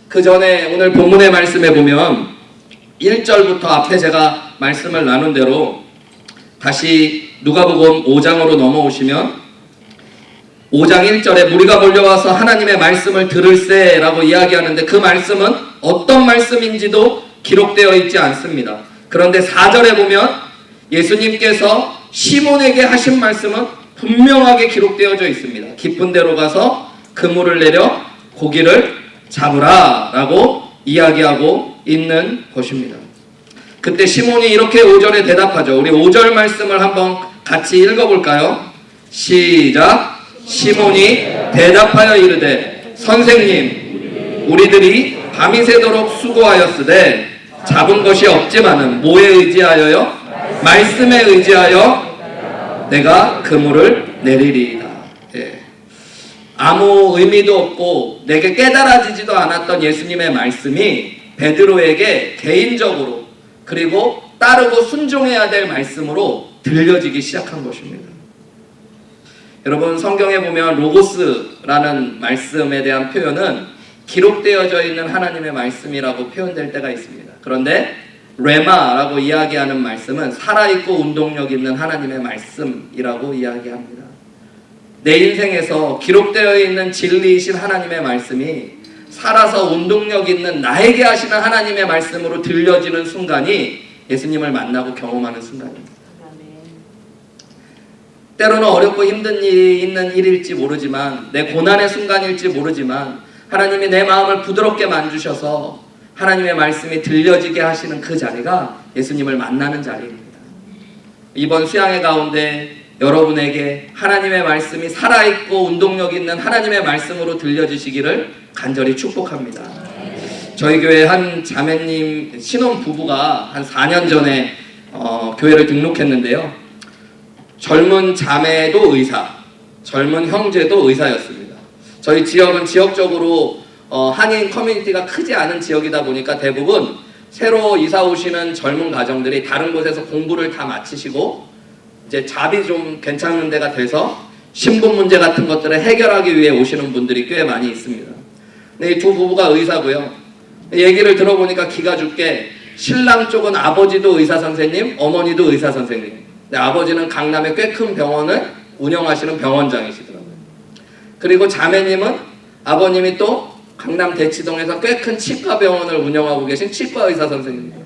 그 전에 오늘 본문의 말씀에 보면 1절부터 앞에 제가 말씀을 나눈 대로 다시 누가복음 5장으로 넘어오시면 5장 1절에 무리가 몰려와서 하나님의 말씀을 들을세 라고 이야기하는데 그 말씀은 어떤 말씀인지도 기록되어 있지 않습니다. 그런데 4절에 보면 예수님께서 시몬에게 하신 말씀은 분명하게 기록되어져 있습니다. 깊은 데로 가서 그물을 내려 고기를 잡으라 라고 이야기하고 있는 것입니다. 그때 시몬이 이렇게 5절에 대답하죠. 우리 5절 말씀을 한번 같이 읽어볼까요? 시작. 시몬이 대답하여 이르되 선생님 우리들이 밤이 새도록 수고하였으되 잡은 것이 없지만은 뭐에 의지하여요? 말씀에 의지하여 내가 그물을 내리리이다. 예. 아무 의미도 없고 내게 깨달아지지도 않았던 예수님의 말씀이 베드로에게 개인적으로 그리고 따르고 순종해야 될 말씀으로 들려지기 시작한 것입니다. 여러분, 성경에 보면 로고스라는 말씀에 대한 표현은 기록되어져 있는 하나님의 말씀이라고 표현될 때가 있습니다. 그런데 레마라고 이야기하는 말씀은 살아있고 운동력 있는 하나님의 말씀이라고 이야기합니다. 내 인생에서 기록되어 있는 진리이신 하나님의 말씀이 살아서 운동력 있는 나에게 하시는 하나님의 말씀으로 들려지는 순간이 예수님을 만나고 경험하는 순간입니다. 때로는 어렵고 힘든 일이 있는 일일지 모르지만, 내 고난의 순간일지 모르지만 하나님이 내 마음을 부드럽게 만주셔서 하나님의 말씀이 들려지게 하시는 그 자리가 예수님을 만나는 자리입니다. 이번 수양회 가운데 여러분에게 하나님의 말씀이 살아있고 운동력 있는 하나님의 말씀으로 들려지시기를 간절히 축복합니다. 저희 교회 한 자매님 신혼부부가 한 4년 전에 교회를 등록했는데요. 젊은 자매도 의사, 젊은 형제도 의사였습니다. 저희 지역은 지역적으로 한인 커뮤니티가 크지 않은 지역이다 보니까 대부분 새로 이사 오시는 젊은 가정들이 다른 곳에서 공부를 다 마치시고 이제 잡이 좀 괜찮은 데가 돼서 신분 문제 같은 것들을 해결하기 위해 오시는 분들이 꽤 많이 있습니다. 근데 이 두 부부가 의사고요. 얘기를 들어보니까 기가 죽게 신랑 쪽은 아버지도 의사 선생님, 어머니도 의사 선생님. 근데 아버지는 강남의 꽤 큰 병원을 운영하시는 병원장이시더라고요. 그리고 자매님은 아버님이 또 강남 대치동에서 꽤 큰 치과병원을 운영하고 계신 치과 의사 선생님이에요.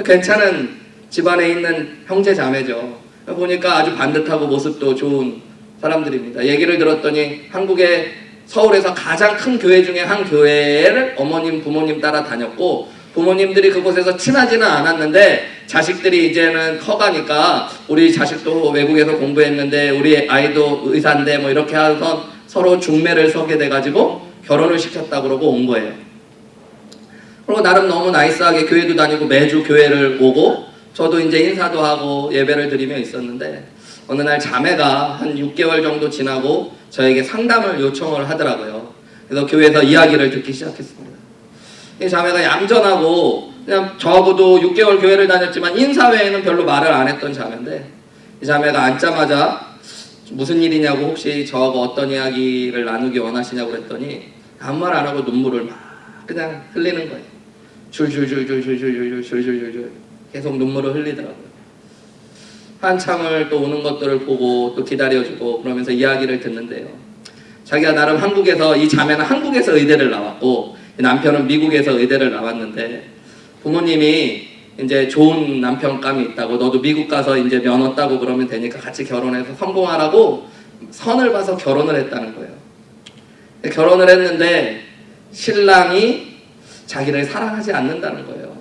괜찮은 집안에 있는 형제 자매죠. 보니까 아주 반듯하고 모습도 좋은 사람들입니다. 얘기를 들었더니 한국의 서울에서 가장 큰 교회 중에 한 교회를 어머님, 부모님 따라 다녔고, 부모님들이 그곳에서 친하지는 않았는데 자식들이 이제는 커가니까 우리 자식도 외국에서 공부했는데 우리 아이도 의사인데 뭐 이렇게 해서 서로 중매를 서게 돼가지고 결혼을 시켰다 그러고 온 거예요. 그리고 나름 너무 나이스하게 교회도 다니고 매주 교회를 오고 저도 이제 인사도 하고 예배를 드리며 있었는데 어느 날 자매가 한 6개월 정도 지나고 저에게 상담을 요청을 하더라고요. 그래서 교회에서 이야기를 듣기 시작했습니다. 이 자매가 얌전하고 그냥 저하고도 6개월 교회를 다녔지만 인사회에는 별로 말을 안 했던 자매인데, 이 자매가 앉자마자 무슨 일이냐고 혹시 저하고 어떤 이야기를 나누기 원하시냐고 그랬더니 아무 말 안 하고 눈물을 막 그냥 흘리는 거예요. 줄줄줄줄줄줄줄줄줄줄줄 계속 눈물을 흘리더라고요. 한참을 또 오는 것들을 보고 또 기다려주고 그러면서 이야기를 듣는데요. 자기가 나름 한국에서, 이 자매는 한국에서 의대를 나왔고 남편은 미국에서 의대를 나왔는데 부모님이 이제 좋은 남편감이 있다고, 너도 미국 가서 이제 면허 따고 그러면 되니까 같이 결혼해서 성공하라고 선을 봐서 결혼을 했다는 거예요. 결혼을 했는데 신랑이 자기를 사랑하지 않는다는 거예요.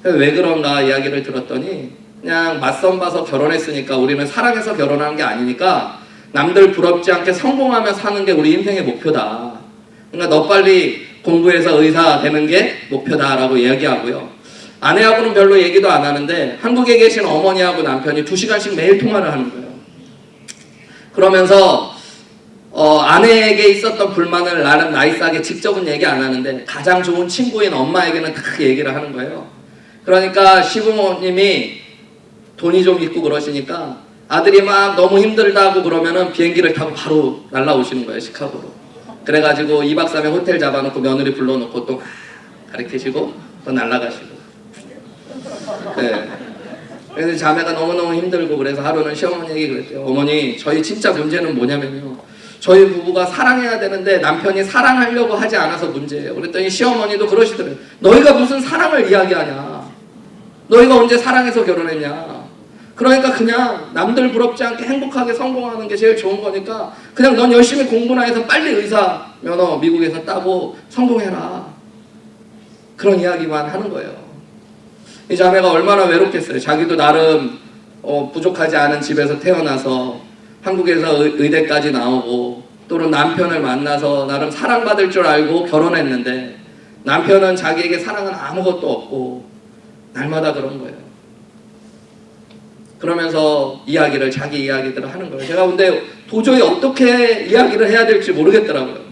왜 그런가 이야기를 들었더니 그냥 맞선 봐서 결혼했으니까 우리는 사랑해서 결혼하는 게 아니니까 남들 부럽지 않게 성공하며 사는 게 우리 인생의 목표다. 그러니까 너 빨리 공부해서 의사 되는 게 목표다라고 이야기하고요. 아내하고는 별로 얘기도 안 하는데 한국에 계신 어머니하고 남편이 2시간씩 매일 통화를 하는 거예요. 그러면서 아내에게 있었던 불만을 나름 나이스하게 직접은 얘기 안 하는데 가장 좋은 친구인 엄마에게는 다 얘기를 하는 거예요. 그러니까 시부모님이 돈이 좀 있고 그러시니까 아들이 막 너무 힘들다고 그러면은 비행기를 타고 바로 날라오시는 거예요, 시카고로. 그래가지고 2박 3일 호텔 잡아놓고 며느리 불러놓고 또 가르치시고 또 날라가시고. 네. 그래서 자매가 너무너무 힘들고 그래서 하루는 시어머니에게 그랬대요. 어머니, 저희 진짜 문제는 뭐냐면요, 저희 부부가 사랑해야 되는데 남편이 사랑하려고 하지 않아서 문제예요. 그랬더니 시어머니도 그러시더래요. 너희가 무슨 사랑을 이야기하냐, 너희가 언제 사랑해서 결혼했냐. 그러니까 그냥 남들 부럽지 않게 행복하게 성공하는 게 제일 좋은 거니까 그냥 넌 열심히 공부나 해서 빨리 의사 면허 미국에서 따고 성공해라. 그런 이야기만 하는 거예요. 이 자매가 얼마나 외롭겠어요. 자기도 나름 부족하지 않은 집에서 태어나서 한국에서 의대까지 나오고 또는 남편을 만나서 나름 사랑받을 줄 알고 결혼했는데 남편은 자기에게 사랑은 아무것도 없고 날마다 그런 거예요. 그러면서 자기 이야기들을 하는 거예요. 제가 근데 도저히 어떻게 이야기를 해야 될지 모르겠더라고요.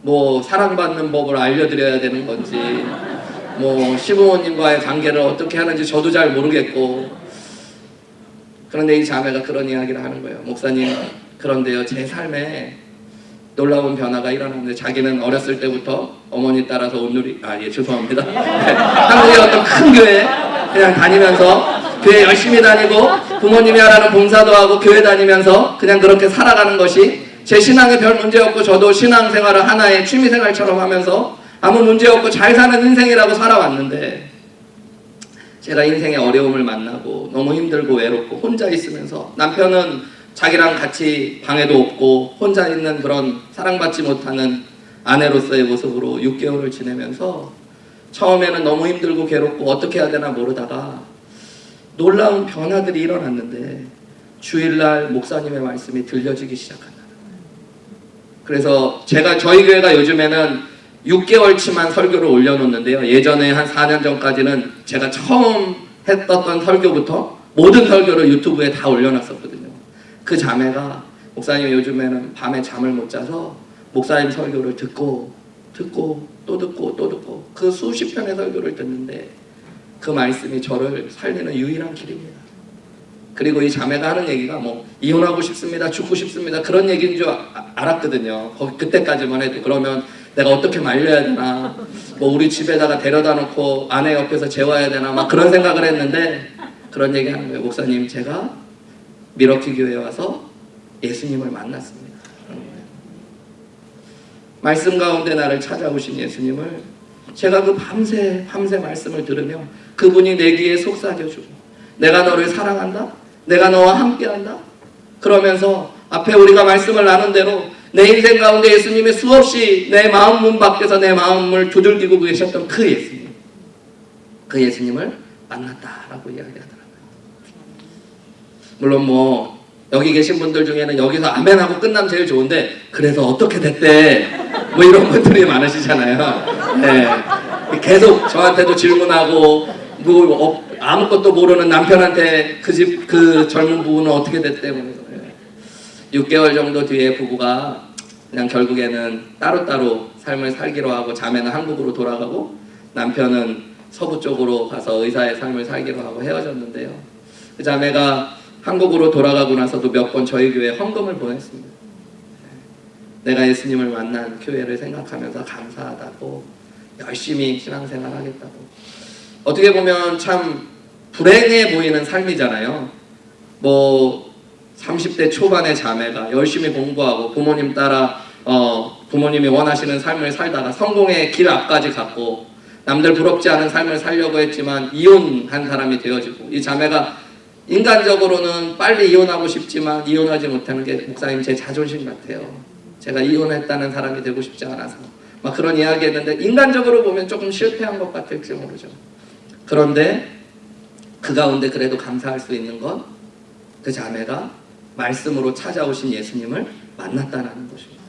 뭐 사랑받는 법을 알려드려야 되는 건지, 뭐 시부모님과의 관계를 어떻게 하는지 저도 잘 모르겠고. 그런데 이 자매가 그런 이야기를 하는 거예요. 목사님, 그런데요, 제 삶에 놀라운 변화가 일어났는데, 자기는 어렸을 때부터 어머니 따라서 죄송합니다. 한국의 어떤 큰 교회 그냥 다니면서 교회 열심히 다니고 부모님이 하라는 봉사도 하고 교회 다니면서 그냥 그렇게 살아가는 것이 제 신앙에 별 문제 없고, 저도 신앙생활을 하나의 취미생활처럼 하면서 아무 문제 없고 잘 사는 인생이라고 살아왔는데, 제가 인생의 어려움을 만나고 너무 힘들고 외롭고 혼자 있으면서, 남편은 자기랑 같이 방에도 없고 혼자 있는 그런 사랑받지 못하는 아내로서의 모습으로 6개월을 지내면서 처음에는 너무 힘들고 괴롭고 어떻게 해야 되나 모르다가 놀라운 변화들이 일어났는데, 주일날 목사님의 말씀이 들려지기 시작한다. 그래서 저희 교회가 요즘에는 6개월치만 설교를 올려놓는데요. 예전에 한 4년 전까지는 제가 처음 했던 설교부터 모든 설교를 유튜브에 다 올려놨었거든요. 그 자매가, 목사님 요즘에는 밤에 잠을 못 자서 목사님 설교를 듣고 또 듣고 그 수십 편의 설교를 듣는데 그 말씀이 저를 살리는 유일한 길입니다. 그리고 이 자매가 하는 얘기가 뭐 이혼하고 싶습니다, 죽고 싶습니다, 그런 얘기인 줄 알았거든요. 그때까지만 해도. 그러면 내가 어떻게 말려야 되나, 뭐 우리 집에다가 데려다 놓고 아내 옆에서 재워야 되나, 막 그런 생각을 했는데, 그런 얘기 하는 거예요. 목사님, 제가 미러키 교회에 와서 예수님을 만났습니다. 말씀 가운데 나를 찾아오신 예수님을 제가 그 밤새 말씀을 들으며 그분이 내 귀에 속삭여주고, 내가 너를 사랑한다, 내가 너와 함께한다, 그러면서 앞에 우리가 말씀을 나눈 대로 내 인생 가운데 예수님이 수없이 내 마음 문 밖에서 내 마음을 두들기고 계셨던 그 예수님을 만났다라고 이야기하더라고요. 물론 뭐 여기 계신 분들 중에는 여기서 아멘하고 끝나면 제일 좋은데, 그래서 어떻게 됐대, 뭐 이런 분들이 많으시잖아요. 네. 계속 저한테도 질문하고, 뭐 아무것도 모르는 남편한테 그 젊은 부부는 어떻게 됐대, 뭐. 6개월 정도 뒤에 부부가 그냥 결국에는 따로따로 삶을 살기로 하고, 자매는 한국으로 돌아가고 남편은 서부 쪽으로 가서 의사의 삶을 살기로 하고 헤어졌는데요. 그 자매가 한국으로 돌아가고 나서도 몇 번 저희 교회에 헌금을 보냈습니다. 내가 예수님을 만난 교회를 생각하면서 감사하다고, 열심히 신앙생활 하겠다고. 어떻게 보면 참 불행해 보이는 삶이잖아요. 뭐 30대 초반의 자매가 열심히 공부하고 부모님 따라 부모님이 원하시는 삶을 살다가 성공의 길 앞까지 갔고, 남들 부럽지 않은 삶을 살려고 했지만 이혼한 사람이 되어지고, 이 자매가 인간적으로는 빨리 이혼하고 싶지만 이혼하지 못하는 게, 목사님 제 자존심 같아요, 제가 이혼했다는 사람이 되고 싶지 않아서, 막 그런 이야기 했는데, 인간적으로 보면 조금 실패한 것 같을지 모르죠. 그런데 그 가운데 그래도 감사할 수 있는 건 그 자매가 말씀으로 찾아오신 예수님을 만났다는 것입니다.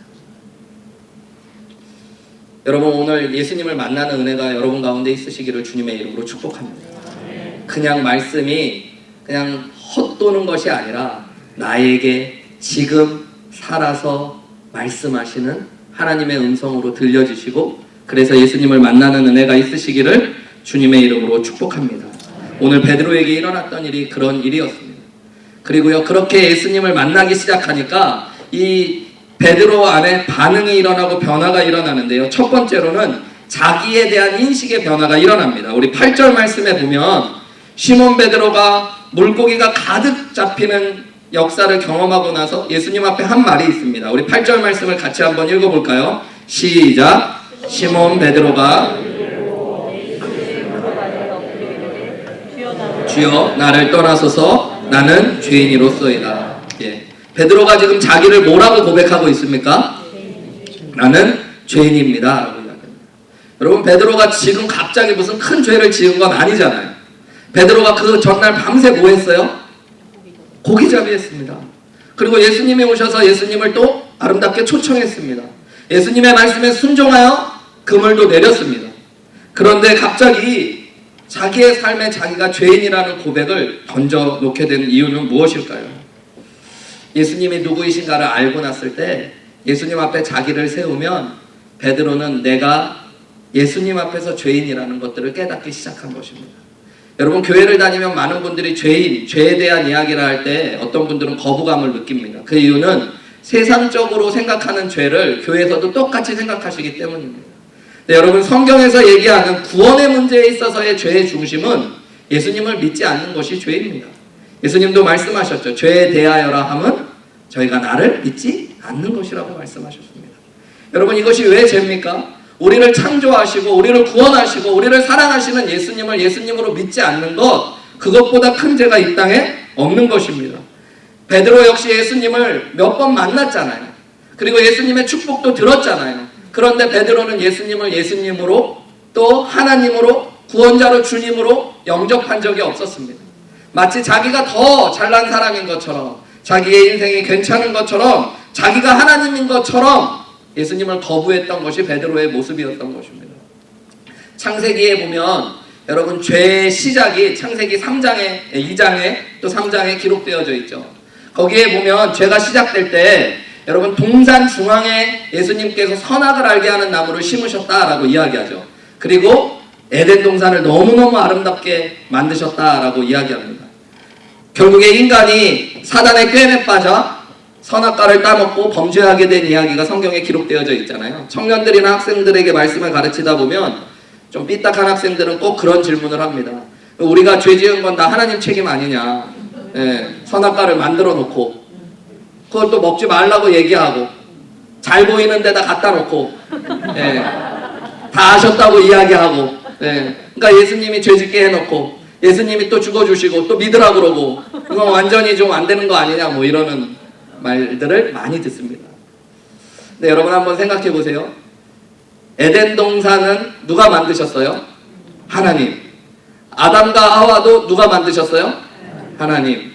여러분, 오늘 예수님을 만나는 은혜가 여러분 가운데 있으시기를 주님의 이름으로 축복합니다. 그냥 말씀이 그냥 헛도는 것이 아니라 나에게 지금 살아서 말씀하시는 하나님의 음성으로 들려주시고, 그래서 예수님을 만나는 은혜가 있으시기를 주님의 이름으로 축복합니다. 오늘 베드로에게 일어났던 일이 그런 일이었습니다. 그리고요, 그렇게 예수님을 만나기 시작하니까 이 베드로 안에 반응이 일어나고 변화가 일어나는데요. 첫 번째로는 자기에 대한 인식의 변화가 일어납니다. 우리 8절 말씀에 보면 시몬 베드로가 물고기가 가득 잡히는 역사를 경험하고 나서 예수님 앞에 한 말이 있습니다. 우리 8절 말씀을 같이 한번 읽어볼까요? 시작! 시몬 베드로가 주여 나를 떠나소서 나는 죄인이로소이다. 예. 베드로가 지금 자기를 뭐라고 고백하고 있습니까? 나는 죄인입니다. 여러분, 베드로가 지금 갑자기 무슨 큰 죄를 지은 건 아니잖아요. 베드로가 그 전날 밤새 뭐 했어요? 고기잡이 했습니다. 그리고 예수님이 오셔서 예수님을 또 아름답게 초청했습니다. 예수님의 말씀에 순종하여 그물도 내렸습니다. 그런데 갑자기 자기의 삶에 자기가 죄인이라는 고백을 던져놓게 된 이유는 무엇일까요? 예수님이 누구이신가를 알고 났을 때 예수님 앞에 자기를 세우면 베드로는 내가 예수님 앞에서 죄인이라는 것들을 깨닫기 시작한 것입니다. 여러분, 교회를 다니면 많은 분들이 죄에 대한 이야기를 할 때 어떤 분들은 거부감을 느낍니다. 그 이유는 세상적으로 생각하는 죄를 교회에서도 똑같이 생각하시기 때문입니다. 네, 여러분, 성경에서 얘기하는 구원의 문제에 있어서의 죄의 중심은 예수님을 믿지 않는 것이 죄입니다. 예수님도 말씀하셨죠. 죄에 대하여라 함은 저희가 나를 믿지 않는 것이라고 말씀하셨습니다. 여러분, 이것이 왜 죄입니까? 우리를 창조하시고 우리를 구원하시고 우리를 사랑하시는 예수님을 예수님으로 믿지 않는 것, 그것보다 큰 죄가 이 땅에 없는 것입니다. 베드로 역시 예수님을 몇 번 만났잖아요. 그리고 예수님의 축복도 들었잖아요. 그런데 베드로는 예수님을 예수님으로 또 하나님으로 구원자로 주님으로 영접한 적이 없었습니다. 마치 자기가 더 잘난 사람인 것처럼, 자기의 인생이 괜찮은 것처럼, 자기가 하나님인 것처럼 예수님을 거부했던 것이 베드로의 모습이었던 것입니다. 창세기에 보면 여러분, 죄의 시작이 창세기 3장에 2장에 또 3장에 기록되어져 있죠. 거기에 보면 죄가 시작될 때 여러분, 동산 중앙에 예수님께서 선악을 알게 하는 나무를 심으셨다라고 이야기하죠. 그리고 에덴 동산을 너무너무 아름답게 만드셨다라고 이야기합니다. 결국에 인간이 사단의 꾀에 빠져 선악과를 따먹고 범죄하게 된 이야기가 성경에 기록되어져 있잖아요. 청년들이나 학생들에게 말씀을 가르치다 보면 좀 삐딱한 학생들은 꼭 그런 질문을 합니다. 우리가 죄 지은 건 다 하나님 책임 아니냐. 선악과를 만들어 놓고 그걸 또 먹지 말라고 얘기하고 잘 보이는 데다 갖다 놓고 다 아셨다고 이야기하고 그러니까 예수님이 죄 짓게 해놓고 예수님이 또 죽어주시고 또 믿으라 그러고 이건 완전히 좀 안 되는 거 아니냐 뭐 이러는 말들을 많이 듣습니다. 네, 여러분 한번 생각해 보세요. 에덴 동산은 누가 만드셨어요? 하나님. 아담과 하와도 누가 만드셨어요? 하나님.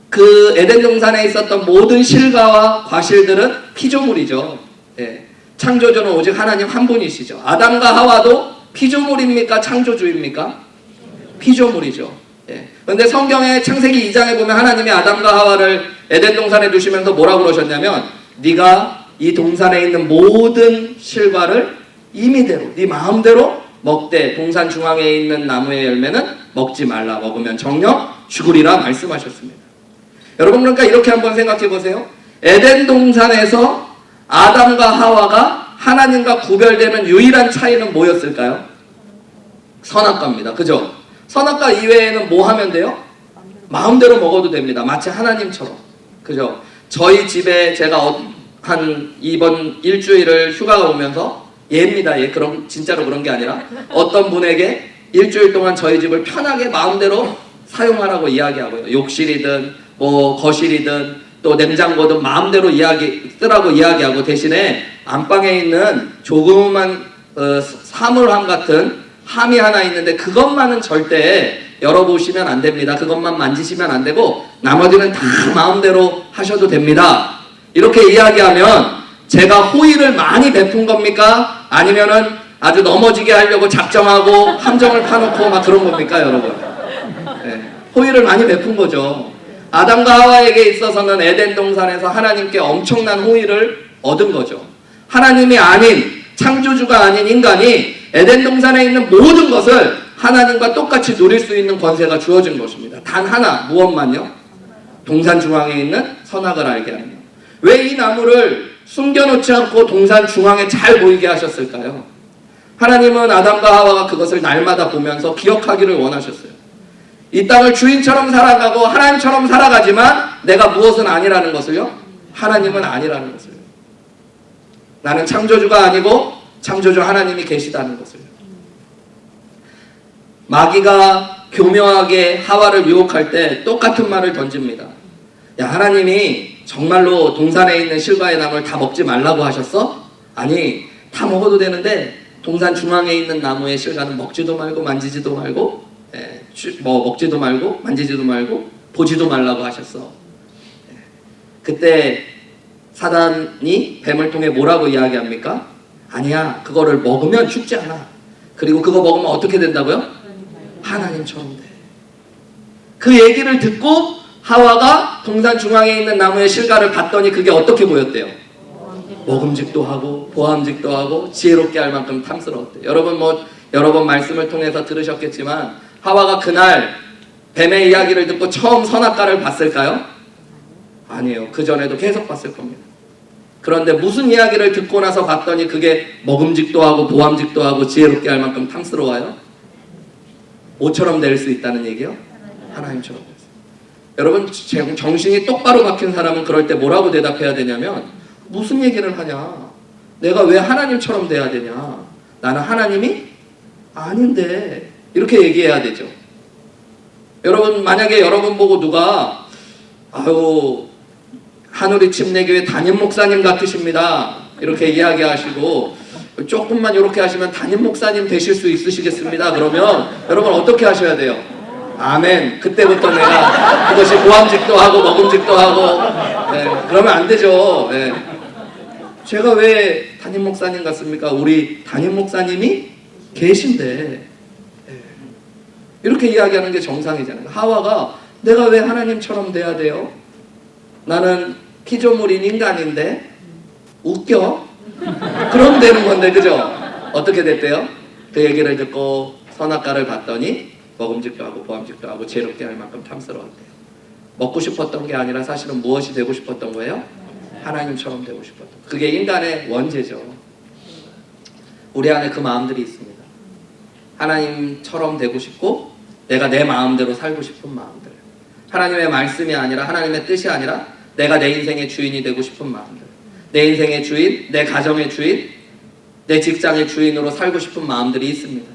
그 에덴 동산에 있었던 모든 실과와 과실들은 피조물이죠. 창조주는 오직 하나님 한 분이시죠. 아담과 하와도 피조물입니까? 창조주입니까? 피조물이죠. 그런데 성경의 창세기 2장에 보면 하나님이 아담과 하와를 에덴 동산에 두시면서 뭐라고 그러셨냐면, 네가 이 동산에 있는 모든 실과를 임의대로 네 마음대로 먹되 동산 중앙에 있는 나무의 열매는 먹지 말라. 먹으면 정녕 죽으리라 말씀하셨습니다. 여러분, 그러니까 이렇게 한번 생각해 보세요. 에덴 동산에서 아담과 하와가 하나님과 구별되는 유일한 차이는 뭐였을까요? 선악과입니다. 그죠? 선악과 이외에는 뭐 하면 돼요? 마음대로 먹어도 됩니다. 마치 하나님처럼. 그죠? 저희 집에 제가 한 이번 일주일을 휴가가 오면서 예입니다. 예, 그럼 진짜로 그런 게 아니라 어떤 분에게 일주일 동안 저희 집을 편하게 마음대로 사용하라고 이야기하고요. 욕실이든 뭐 거실이든 또 냉장고든 마음대로 쓰라고 이야기하고, 대신에 안방에 있는 조그만 사물함 같은 함이 하나 있는데 그것만은 절대 열어보시면 안 됩니다. 그것만 만지시면 안 되고 나머지는 다 마음대로 하셔도 됩니다. 이렇게 이야기하면 제가 호의를 많이 베푼 겁니까? 아니면은 아주 넘어지게 하려고 작정하고 함정을 파놓고 막 그런 겁니까, 여러분? 호의를 많이 베푼 거죠. 아담과 하와에게 있어서는 에덴 동산에서 하나님께 엄청난 호의를 얻은 거죠. 하나님이 아닌, 창조주가 아닌 인간이 에덴 동산에 있는 모든 것을 하나님과 똑같이 누릴 수 있는 권세가 주어진 것입니다. 단 하나, 무엇만요? 동산 중앙에 있는 선악을 알게 하는 것. 왜 이 나무를 숨겨놓지 않고 동산 중앙에 잘 보이게 하셨을까요? 하나님은 아담과 하와가 그것을 날마다 보면서 기억하기를 원하셨어요. 이 땅을 주인처럼 살아가고 하나님처럼 살아가지만 내가 무엇은 아니라는 것을요? 하나님은 아니라는 것을요. 나는 창조주가 아니고 창조주 하나님이 계시다는 것을요. 마귀가 교묘하게 하와를 유혹할 때 똑같은 말을 던집니다. 야, 하나님이 정말로 동산에 있는 실과의 나무를 다 먹지 말라고 하셨어? 아니, 다 먹어도 되는데 동산 중앙에 있는 나무의 실과는 먹지도 말고 만지지도 말고 먹지도 말고 만지지도 말고 보지도 말라고 하셨어. 그때 사단이 뱀을 통해 뭐라고 이야기합니까? 아니야, 그거를 먹으면 죽지 않아. 그리고 그거 먹으면 어떻게 된다고요? 하나님처럼 돼. 그 얘기를 듣고 하와가 동산 중앙에 있는 나무의 실과를 봤더니 그게 어떻게 보였대요? 먹음직도 하고 보암직도 하고 지혜롭게 할 만큼 탐스러웠대요. 여러분 여러 번 말씀을 통해서 들으셨겠지만 하와가 그날 뱀의 이야기를 듣고 처음 선악과를 봤을까요? 아니에요. 그 전에도 계속 봤을 겁니다. 그런데 무슨 이야기를 듣고 나서 봤더니 그게 먹음직도 하고 보암직도 하고 지혜롭게 할 만큼 탐스러워요? 뭐처럼 될 수 있다는 얘기요? 하나님처럼 될 수. 여러분 정신이 똑바로 박힌 사람은 그럴 때 뭐라고 대답해야 되냐면 무슨 얘기를 하냐? 내가 왜 하나님처럼 돼야 되냐? 나는 하나님이 아닌데 이렇게 얘기해야 되죠. 여러분 만약에 여러분 보고 누가 아유 한우리 침례교회 담임 목사님 같으십니다 이렇게 이야기하시고 조금만 이렇게 하시면 담임 목사님 되실 수 있으시겠습니다 그러면 여러분 어떻게 하셔야 돼요? 아멘. 그때부터 내가 그것이 보암직도 하고 먹음직도 하고 네, 그러면 안 되죠. 네. 제가 왜 담임 목사님 같습니까? 우리 담임 목사님이 계신데 네. 이렇게 이야기하는 게 정상이잖아요. 하와가 내가 왜 하나님처럼 돼야 돼요? 나는 피조물인 인간인데 웃겨? 그럼 되는 건데 그죠? 어떻게 됐대요? 그 얘기를 듣고 선악과를 봤더니 먹음직도 하고 보암직도 하고 지혜롭게 할 만큼 탐스러웠대요. 먹고 싶었던 게 아니라 사실은 무엇이 되고 싶었던 거예요? 하나님처럼 되고 싶었던 거예요. 그게 인간의 원죄죠. 우리 안에 그 마음들이 있습니다. 하나님처럼 되고 싶고 내가 내 마음대로 살고 싶은 마음들. 하나님의 말씀이 아니라 하나님의 뜻이 아니라 내가 내 인생의 주인이 되고 싶은 마음들. 내 인생의 주인, 내 가정의 주인, 내 직장의 주인으로 살고 싶은 마음들이 있습니다.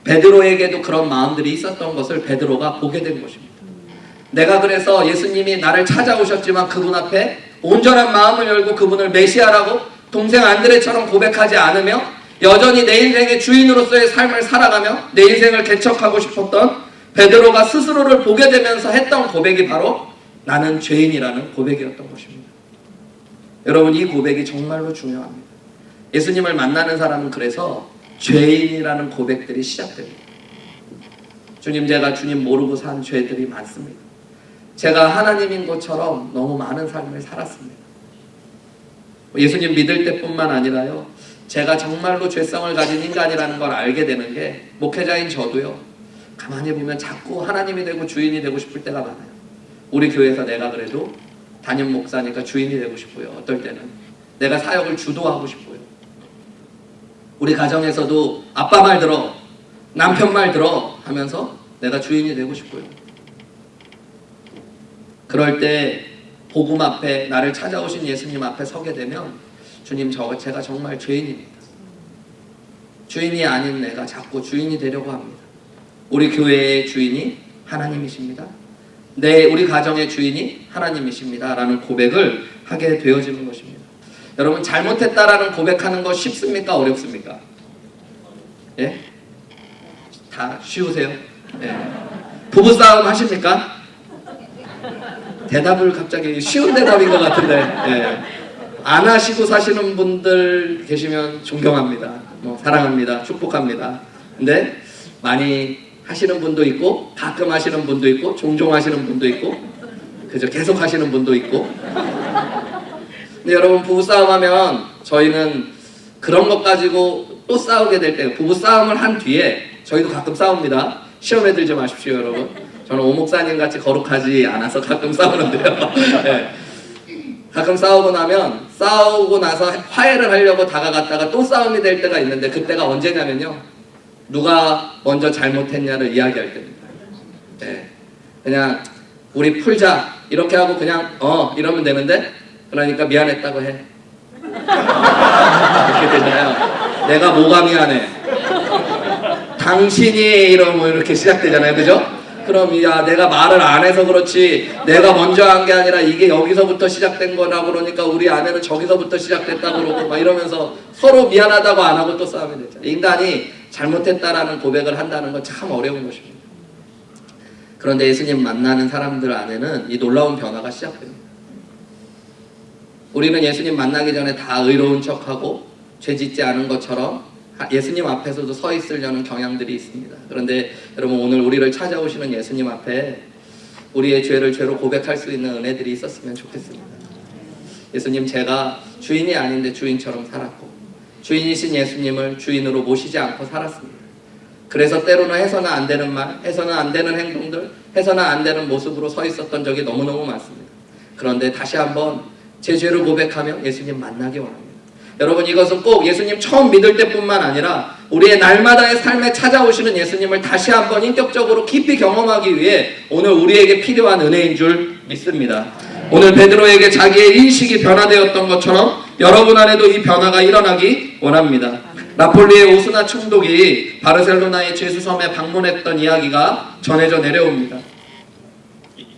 베드로에게도 그런 마음들이 있었던 것을 베드로가 보게 된 것입니다. 내가 그래서 예수님이 나를 찾아오셨지만 그분 앞에 온전한 마음을 열고 그분을 메시아라고 동생 안드레처럼 고백하지 않으며 여전히 내 인생의 주인으로서의 삶을 살아가며 내 인생을 개척하고 싶었던 베드로가 스스로를 보게 되면서 했던 고백이 바로 나는 죄인이라는 고백이었던 것입니다. 여러분 이 고백이 정말로 중요합니다. 예수님을 만나는 사람은 그래서 죄인이라는 고백들이 시작됩니다. 주님 제가 주님 모르고 산 죄들이 많습니다. 제가 하나님인 것처럼 너무 많은 삶을 살았습니다. 예수님 믿을 때뿐만 아니라요. 제가 정말로 죄성을 가진 인간이라는 걸 알게 되는 게 목회자인 저도요. 가만히 보면 자꾸 하나님이 되고 주인이 되고 싶을 때가 많아요. 우리 교회에서 내가 그래도 담임 목사니까 주인이 되고 싶고요. 어떨 때는 내가 사역을 주도하고 싶고요. 우리 가정에서도 아빠 말 들어, 남편 말 들어 하면서 내가 주인이 되고 싶고요. 그럴 때 복음 앞에 나를 찾아오신 예수님 앞에 서게 되면 주님 제가 정말 죄인입니다. 주인이 아닌 내가 자꾸 주인이 되려고 합니다. 우리 교회의 주인이 하나님이십니다. 우리 가정의 주인이 하나님이십니다. 라는 고백을 하게 되어지는 것입니다. 여러분 잘못했다라는 고백하는 거 쉽습니까? 어렵습니까? 예? 다 쉬우세요? 예. 부부싸움 하십니까? 대답을 갑자기 쉬운 대답인 것 같은데 예. 안 하시고 사시는 분들 계시면 존경합니다. 사랑합니다. 축복합니다. 근데 많이 하시는 분도 있고 가끔 하시는 분도 있고 종종 하시는 분도 있고 그죠? 계속 하시는 분도 있고 근데 여러분 부부싸움 하면 저희는 그런 것 가지고 또 싸우게 될 때 부부싸움을 한 뒤에 저희도 가끔 싸웁니다. 시험에 들지 마십시오 여러분. 저는 오목사님 같이 거룩하지 않아서 가끔 싸우는데요. 네. 가끔 싸우고 나서 화해를 하려고 다가갔다가 또 싸움이 될 때가 있는데 그때가 언제냐면요. 누가 먼저 잘못했냐를 이야기할 때입니다. 네. 그냥 우리 풀자 이렇게 하고 그냥 이러면 되는데 그러니까 미안했다고 해. 이렇게 되잖아요. 내가 뭐가 미안해? 당신이 이러면 이렇게 시작되잖아요. 그죠? 그럼 야 내가 말을 안 해서 그렇지 내가 먼저 한 게 아니라 이게 여기서부터 시작된 거라고 그러니까 우리 아내는 저기서부터 시작됐다고 그러고 막 이러면서 서로 미안하다고 안 하고 또 싸움이 되죠. 인간이 잘못했다라는 고백을 한다는 건 참 어려운 것입니다. 그런데 예수님 만나는 사람들 안에는 이 놀라운 변화가 시작됩니다. 우리는 예수님 만나기 전에 다 의로운 척하고 죄 짓지 않은 것처럼 예수님 앞에서도 서 있으려는 경향들이 있습니다. 그런데 여러분 오늘 우리를 찾아오시는 예수님 앞에 우리의 죄를 죄로 고백할 수 있는 은혜들이 있었으면 좋겠습니다. 예수님, 제가 주인이 아닌데 주인처럼 살았고 주인이신 예수님을 주인으로 모시지 않고 살았습니다. 그래서 때로는 해서는 안 되는 말, 해서는 안 되는 행동들, 해서는 안 되는 모습으로 서 있었던 적이 너무너무 많습니다. 그런데 다시 한번 제 죄를 고백하며 예수님 만나기 원합니다. 여러분, 이것은 꼭 예수님 처음 믿을 때뿐만 아니라 우리의 날마다의 삶에 찾아오시는 예수님을 다시 한번 인격적으로 깊이 경험하기 위해 오늘 우리에게 필요한 은혜인 줄 믿습니다. 오늘 베드로에게 자기의 인식이 변화되었던 것처럼 여러분 안에도 이 변화가 일어나기 원합니다. 나폴리의 오스나 총독이 바르셀로나의 제수섬에 방문했던 이야기가 전해져 내려옵니다.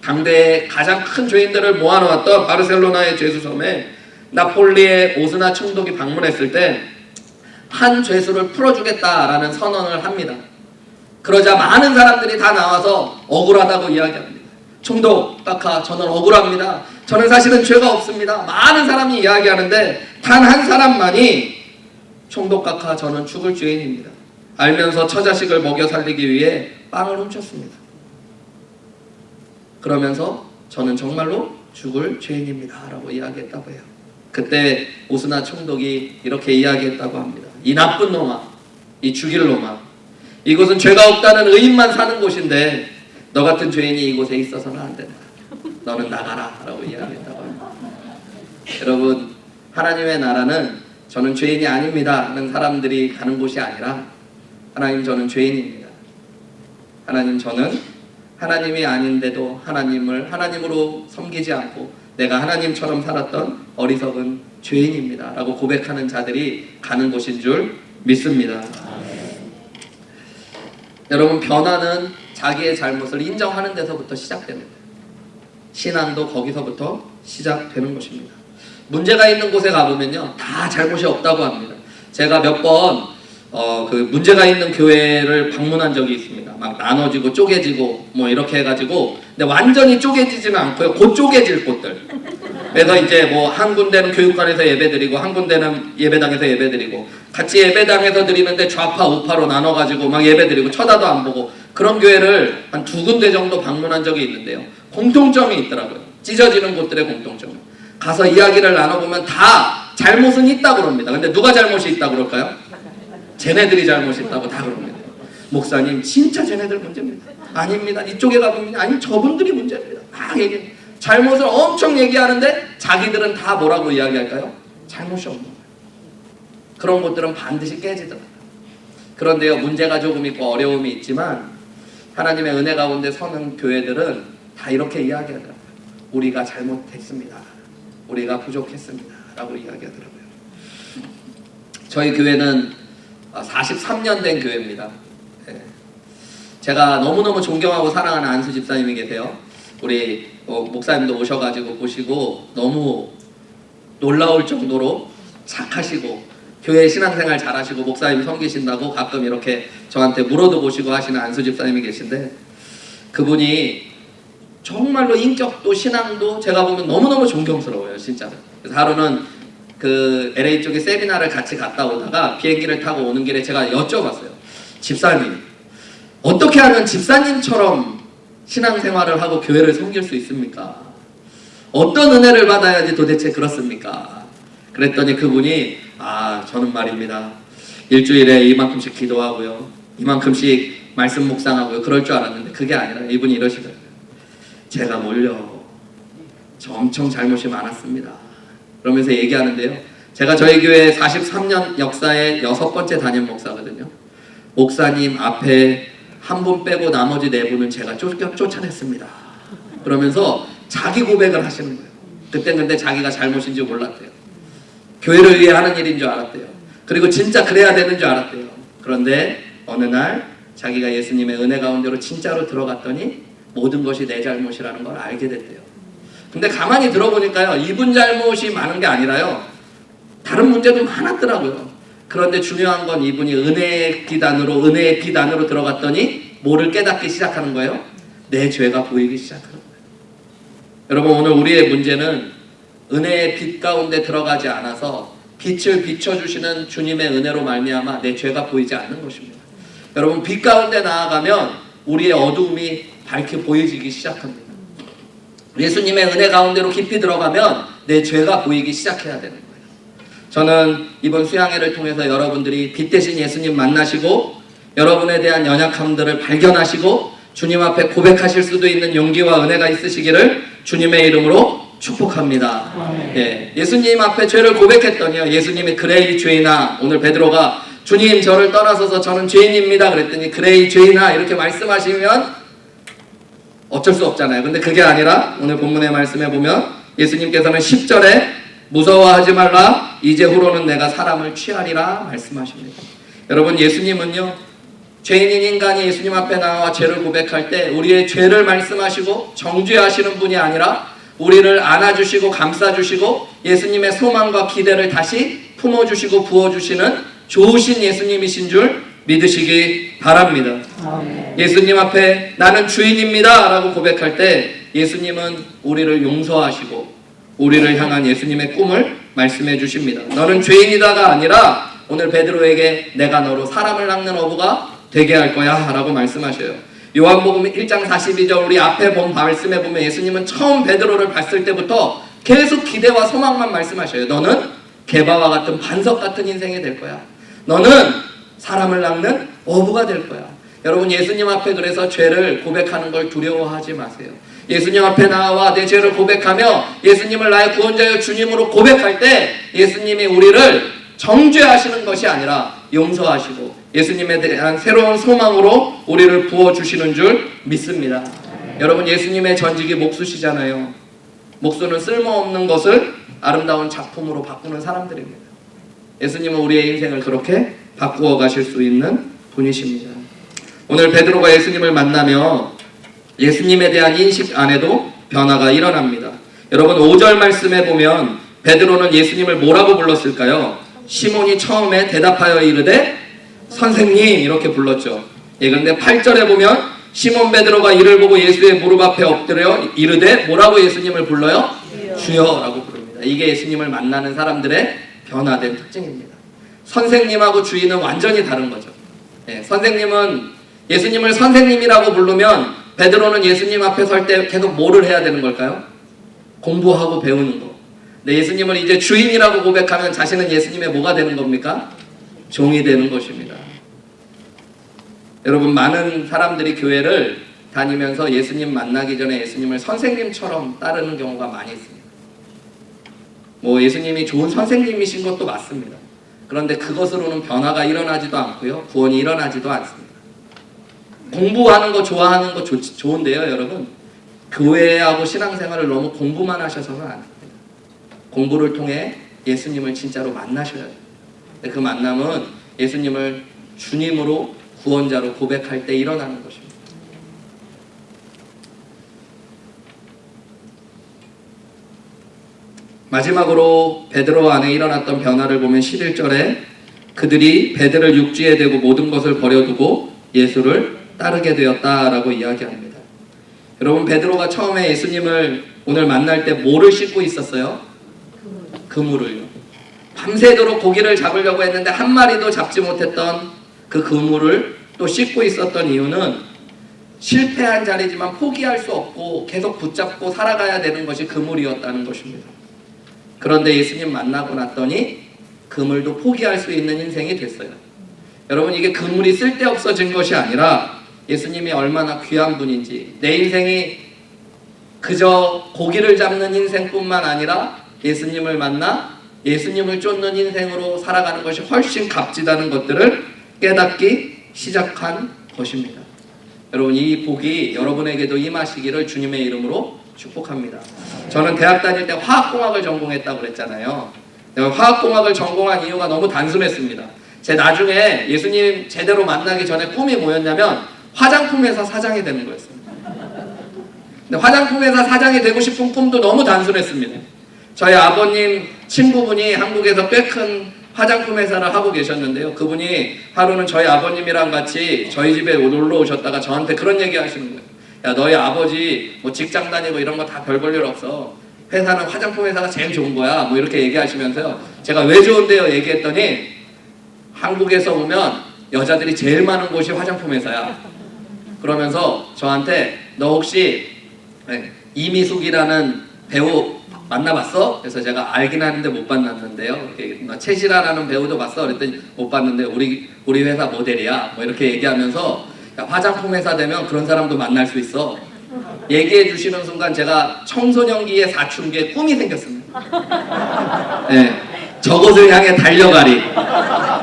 당대의 가장 큰 죄인들을 모아놓았던 바르셀로나의 제수섬에 나폴리의 오스나 총독이 방문했을 때 한 죄수를 풀어주겠다라는 선언을 합니다. 그러자 많은 사람들이 다 나와서 억울하다고 이야기합니다. 총독, 카카, 저는 억울합니다. 저는 사실은 죄가 없습니다. 많은 사람이 이야기하는데 단 한 사람만이 총독 카카, 저는 죽을 죄인입니다. 알면서 처자식을 먹여 살리기 위해 빵을 훔쳤습니다. 그러면서 저는 정말로 죽을 죄인입니다 라고 이야기했다고 해요. 그때 오스나 총독이 이렇게 이야기했다고 합니다. 이 나쁜 놈아, 이 죽일 놈아, 이곳은 죄가 없다는 의인만 사는 곳인데 너 같은 죄인이 이곳에 있어서는 안 된다. 너는 나가라 라고 이야기했다고 합니다. 여러분, 하나님의 나라는 저는 죄인이 아닙니다 하는 사람들이 가는 곳이 아니라 하나님, 저는 죄인입니다. 하나님, 저는 하나님이 아닌데도 하나님을 하나님으로 섬기지 않고 내가 하나님처럼 살았던 어리석은 죄인입니다 라고 고백하는 자들이 가는 곳인 줄 믿습니다. 여러분, 변화는 자기의 잘못을 인정하는 데서부터 시작됩니다. 신앙도 거기서부터 시작되는 것입니다. 문제가 있는 곳에 가보면요, 다 잘못이 없다고 합니다. 제가 몇 번 그 문제가 있는 교회를 방문한 적이 있습니다. 막 나눠지고 쪼개지고 뭐 이렇게 해가지고, 근데 완전히 쪼개지지는 않고요, 곧 쪼개질 곳들. 그래서 이제 뭐 한 군데는 교육관에서 예배드리고 한 군데는 예배당에서 예배드리고, 같이 예배당에서 드리는데 좌파 우파로 나눠가지고 막 예배드리고 쳐다도 안 보고, 그런 교회를 한 2군데 정도 방문한 적이 있는데요, 공통점이 있더라고요. 찢어지는 곳들의 공통점. 가서 이야기를 나눠보면 다 잘못은 있다고 그럽니다. 근데 누가 잘못이 있다고 그럴까요? 쟤네들이 잘못이 있다고 다 그럽니다. 목사님, 진짜 쟤네들 문제입니다. 아닙니다. 이쪽에 가보면 아니, 저분들이 문제입니다. 막 얘기해. 잘못을 엄청 얘기하는데 자기들은 다 뭐라고 이야기할까요? 잘못이 없는 거예요. 그런 것들은 반드시 깨지더라고요. 그런데요, 문제가 조금 있고 어려움이 있지만 하나님의 은혜 가운데 서는 교회들은 다 이렇게 이야기하더라고요. 우리가 잘못했습니다. 우리가 부족했습니다 라고 이야기하더라고요. 저희 교회는 43년 된 교회입니다. 제가 너무너무 존경하고 사랑하는 안수 집사님이 계세요. 우리 목사님도 오셔가지고 보시고 너무 놀라울 정도로 착하시고 교회 신앙생활 잘하시고 목사님 섬기신다고 가끔 이렇게 저한테 물어도 보시고 하시는 안수 집사님이 계신데, 그분이 정말로 인격도 신앙도 제가 보면 너무너무 존경스러워요, 진짜로. 그래서 하루는 그 LA 쪽에 세미나를 같이 갔다 오다가 비행기를 타고 오는 길에 제가 여쭤봤어요. 집사님, 어떻게 하면 집사님처럼 신앙생활을 하고 교회를 섬길 수 있습니까? 어떤 은혜를 받아야지 도대체 그렇습니까? 그랬더니 그분이 저는 말입니다, 일주일에 이만큼씩 기도하고요, 이만큼씩 말씀 묵상하고요, 그럴 줄 알았는데 그게 아니라 이분이 이러시더라고요. 제가 몰려 저 엄청 잘못이 많았습니다 그러면서 얘기하는데요, 제가 저희 교회 43년 역사의 6번째 담임 목사거든요. 목사님 앞에 한 분 빼고 나머지 4분은 제가 쫓아냈습니다 그러면서 자기 고백을 하시는 거예요. 그때 근데 자기가 잘못인지 몰랐대요. 교회를 위해 하는 일인 줄 알았대요. 그리고 진짜 그래야 되는 줄 알았대요. 그런데 어느 날 자기가 예수님의 은혜 가운데로 진짜로 들어갔더니 모든 것이 내 잘못이라는 걸 알게 됐대요. 근데 가만히 들어보니까요, 이분 잘못이 많은 게 아니라요, 다른 문제도 많았더라고요. 그런데 중요한 건 이분이 은혜의 비단으로 들어갔더니 뭐를 깨닫기 시작하는 거예요? 내 죄가 보이기 시작하는 거예요. 여러분, 오늘 우리의 문제는 은혜의 빛 가운데 들어가지 않아서 빛을 비춰주시는 주님의 은혜로 말미암아 내 죄가 보이지 않는 것입니다. 여러분, 빛 가운데 나아가면 우리의 어두움이 밝게 보여지기 시작합니다. 예수님의 은혜 가운데로 깊이 들어가면 내 죄가 보이기 시작해야 되는 거예요. 저는 이번 수양회를 통해서 여러분들이 빛 대신 예수님 만나시고 여러분에 대한 연약함들을 발견하시고 주님 앞에 고백하실 수도 있는 용기와 은혜가 있으시기를 주님의 이름으로 축복합니다. 예수님 앞에 죄를 고백했더니요, 예수님이 그래 이 죄인아, 오늘 베드로가 주님 저를 떠나서서 저는 죄인입니다 그랬더니 그래 이 죄인아 이렇게 말씀하시면 어쩔 수 없잖아요. 근데 그게 아니라 오늘 본문의 말씀에 보면 예수님께서는 10절에 무서워하지 말라 이제 후로는 내가 사람을 취하리라 말씀하십니다. 여러분, 예수님은요, 죄인인 인간이 예수님 앞에 나와 죄를 고백할 때 우리의 죄를 말씀하시고 정죄하시는 분이 아니라 우리를 안아주시고 감싸주시고 예수님의 소망과 기대를 다시 품어주시고 부어주시는 좋으신 예수님이신 줄 믿으시기 바랍니다. 예수님 앞에 나는 주인입니다 라고 고백할 때 예수님은 우리를 용서하시고 우리를 향한 예수님의 꿈을 말씀해 주십니다. 너는 죄인이다가 아니라 오늘 베드로에게 내가 너로 사람을 낚는 어부가 되게 할 거야 라고 말씀하셔요. 요한복음 1장 42절 우리 앞에 본 말씀에 보면 예수님은 처음 베드로를 봤을 때부터 계속 기대와 소망만 말씀하셔요. 너는 게바와 같은 반석 같은 인생이 될 거야. 너는 사람을 낚는 어부가 될 거야. 여러분, 예수님 앞에 그래서 죄를 고백하는 걸 두려워하지 마세요. 예수님 앞에 나와 내 죄를 고백하며 예수님을 나의 구원자여 주님으로 고백할 때 예수님이 우리를 정죄하시는 것이 아니라 용서하시고 예수님에 대한 새로운 소망으로 우리를 부어주시는 줄 믿습니다. 여러분, 예수님의 전직이 목수시잖아요. 목수는 쓸모없는 것을 아름다운 작품으로 바꾸는 사람들입니다. 예수님은 우리의 인생을 그렇게 바꾸어 가실 수 있는 분이십니다. 오늘 베드로가 예수님을 만나며 예수님에 대한 인식 안에도 변화가 일어납니다. 여러분, 5절 말씀에 보면 베드로는 예수님을 뭐라고 불렀을까요? 시몬이 처음에 대답하여 이르되 선생님 이렇게 불렀죠. 그런데 8절에 보면 시몬 베드로가 이를 보고 예수의 무릎 앞에 엎드려 이르되 뭐라고 예수님을 불러요? 주여라고 부릅니다. 이게 예수님을 만나는 사람들의 변화된 특징입니다. 선생님하고 주인은 완전히 다른 거죠. 선생님은 예수님을 선생님이라고 부르면 베드로는 예수님 앞에 설 때 계속 뭐를 해야 되는 걸까요? 공부하고 배우는 거. 근데 예수님을 이제 주인이라고 고백하면 자신은 예수님의 뭐가 되는 겁니까? 종이 되는 것입니다. 여러분, 많은 사람들이 교회를 다니면서 예수님 만나기 전에 예수님을 선생님처럼 따르는 경우가 많이 있습니다. 뭐 예수님이 좋은 선생님이신 것도 맞습니다. 그런데 그것으로는 변화가 일어나지도 않고요, 구원이 일어나지도 않습니다. 공부하는 거 좋아하는 거 좋은데요, 여러분, 교회하고 신앙생활을 너무 공부만 하셔서는 안 됩니다. 공부를 통해 예수님을 진짜로 만나셔야 돼요. 그 만남은 예수님을 주님으로 구원자로 고백할 때 일어나는 것입니다. 마지막으로 베드로 안에 일어났던 변화를 보면 11절에 그들이 베드를 육지에 대고 모든 것을 버려두고 예수를 따르게 되었다라고 이야기합니다. 여러분, 베드로가 처음에 예수님을 오늘 만날 때 뭐를 씻고 있었어요? 그물을요. 밤새도록 고기를 잡으려고 했는데 한 마리도 잡지 못했던 그 그물을 또 씻고 있었던 이유는 실패한 자리지만 포기할 수 없고 계속 붙잡고 살아가야 되는 것이 그물이었다는 것입니다. 그런데 예수님 만나고 났더니 그물도 포기할 수 있는 인생이 됐어요. 여러분, 이게 그물이 쓸데없어진 것이 아니라 예수님이 얼마나 귀한 분인지, 내 인생이 그저 고기를 잡는 인생뿐만 아니라 예수님을 만나 예수님을 쫓는 인생으로 살아가는 것이 훨씬 값지다는 것들을 깨닫기 시작한 것입니다. 여러분, 이 복이 여러분에게도 임하시기를 주님의 이름으로 축복합니다. 저는 대학 다닐 때 화학공학을 전공했다고 그랬잖아요. 화학공학을 전공한 이유가 너무 단순했습니다. 제 나중에 예수님 제대로 만나기 전에 꿈이 뭐였냐면 화장품 회사 사장이 되는 거였습니다. 근데 화장품 회사 사장이 되고 싶은 꿈도 너무 단순했습니다. 저희 아버님 친구분이 한국에서 꽤 큰 화장품 회사를 하고 계셨는데요. 그분이 하루는 저희 아버님이랑 같이 저희 집에 놀러 오셨다가 저한테 그런 얘기 하시는 거예요. 야, 너희 아버지 뭐 직장 다니고 이런 거 다 별 볼 일 없어. 회사는 화장품 회사가 제일 좋은 거야. 뭐 이렇게 얘기하시면서요. 제가 왜 좋은데요? 얘기했더니 한국에서 보면 여자들이 제일 많은 곳이 화장품 회사야. 그러면서 저한테 너 혹시 이미숙이라는 배우 만나봤어? 그래서 제가 알긴 하는데 못 만났는데요. 너 채시라라는 배우도 봤어? 그랬더니 못 봤는데 우리 회사 모델이야. 뭐 이렇게 얘기하면서 야, 화장품 회사 되면 그런 사람도 만날 수 있어. 얘기해 주시는 순간 제가 청소년기의 사춘기에 꿈이 생겼습니다. 네, 저것을 향해 달려가리.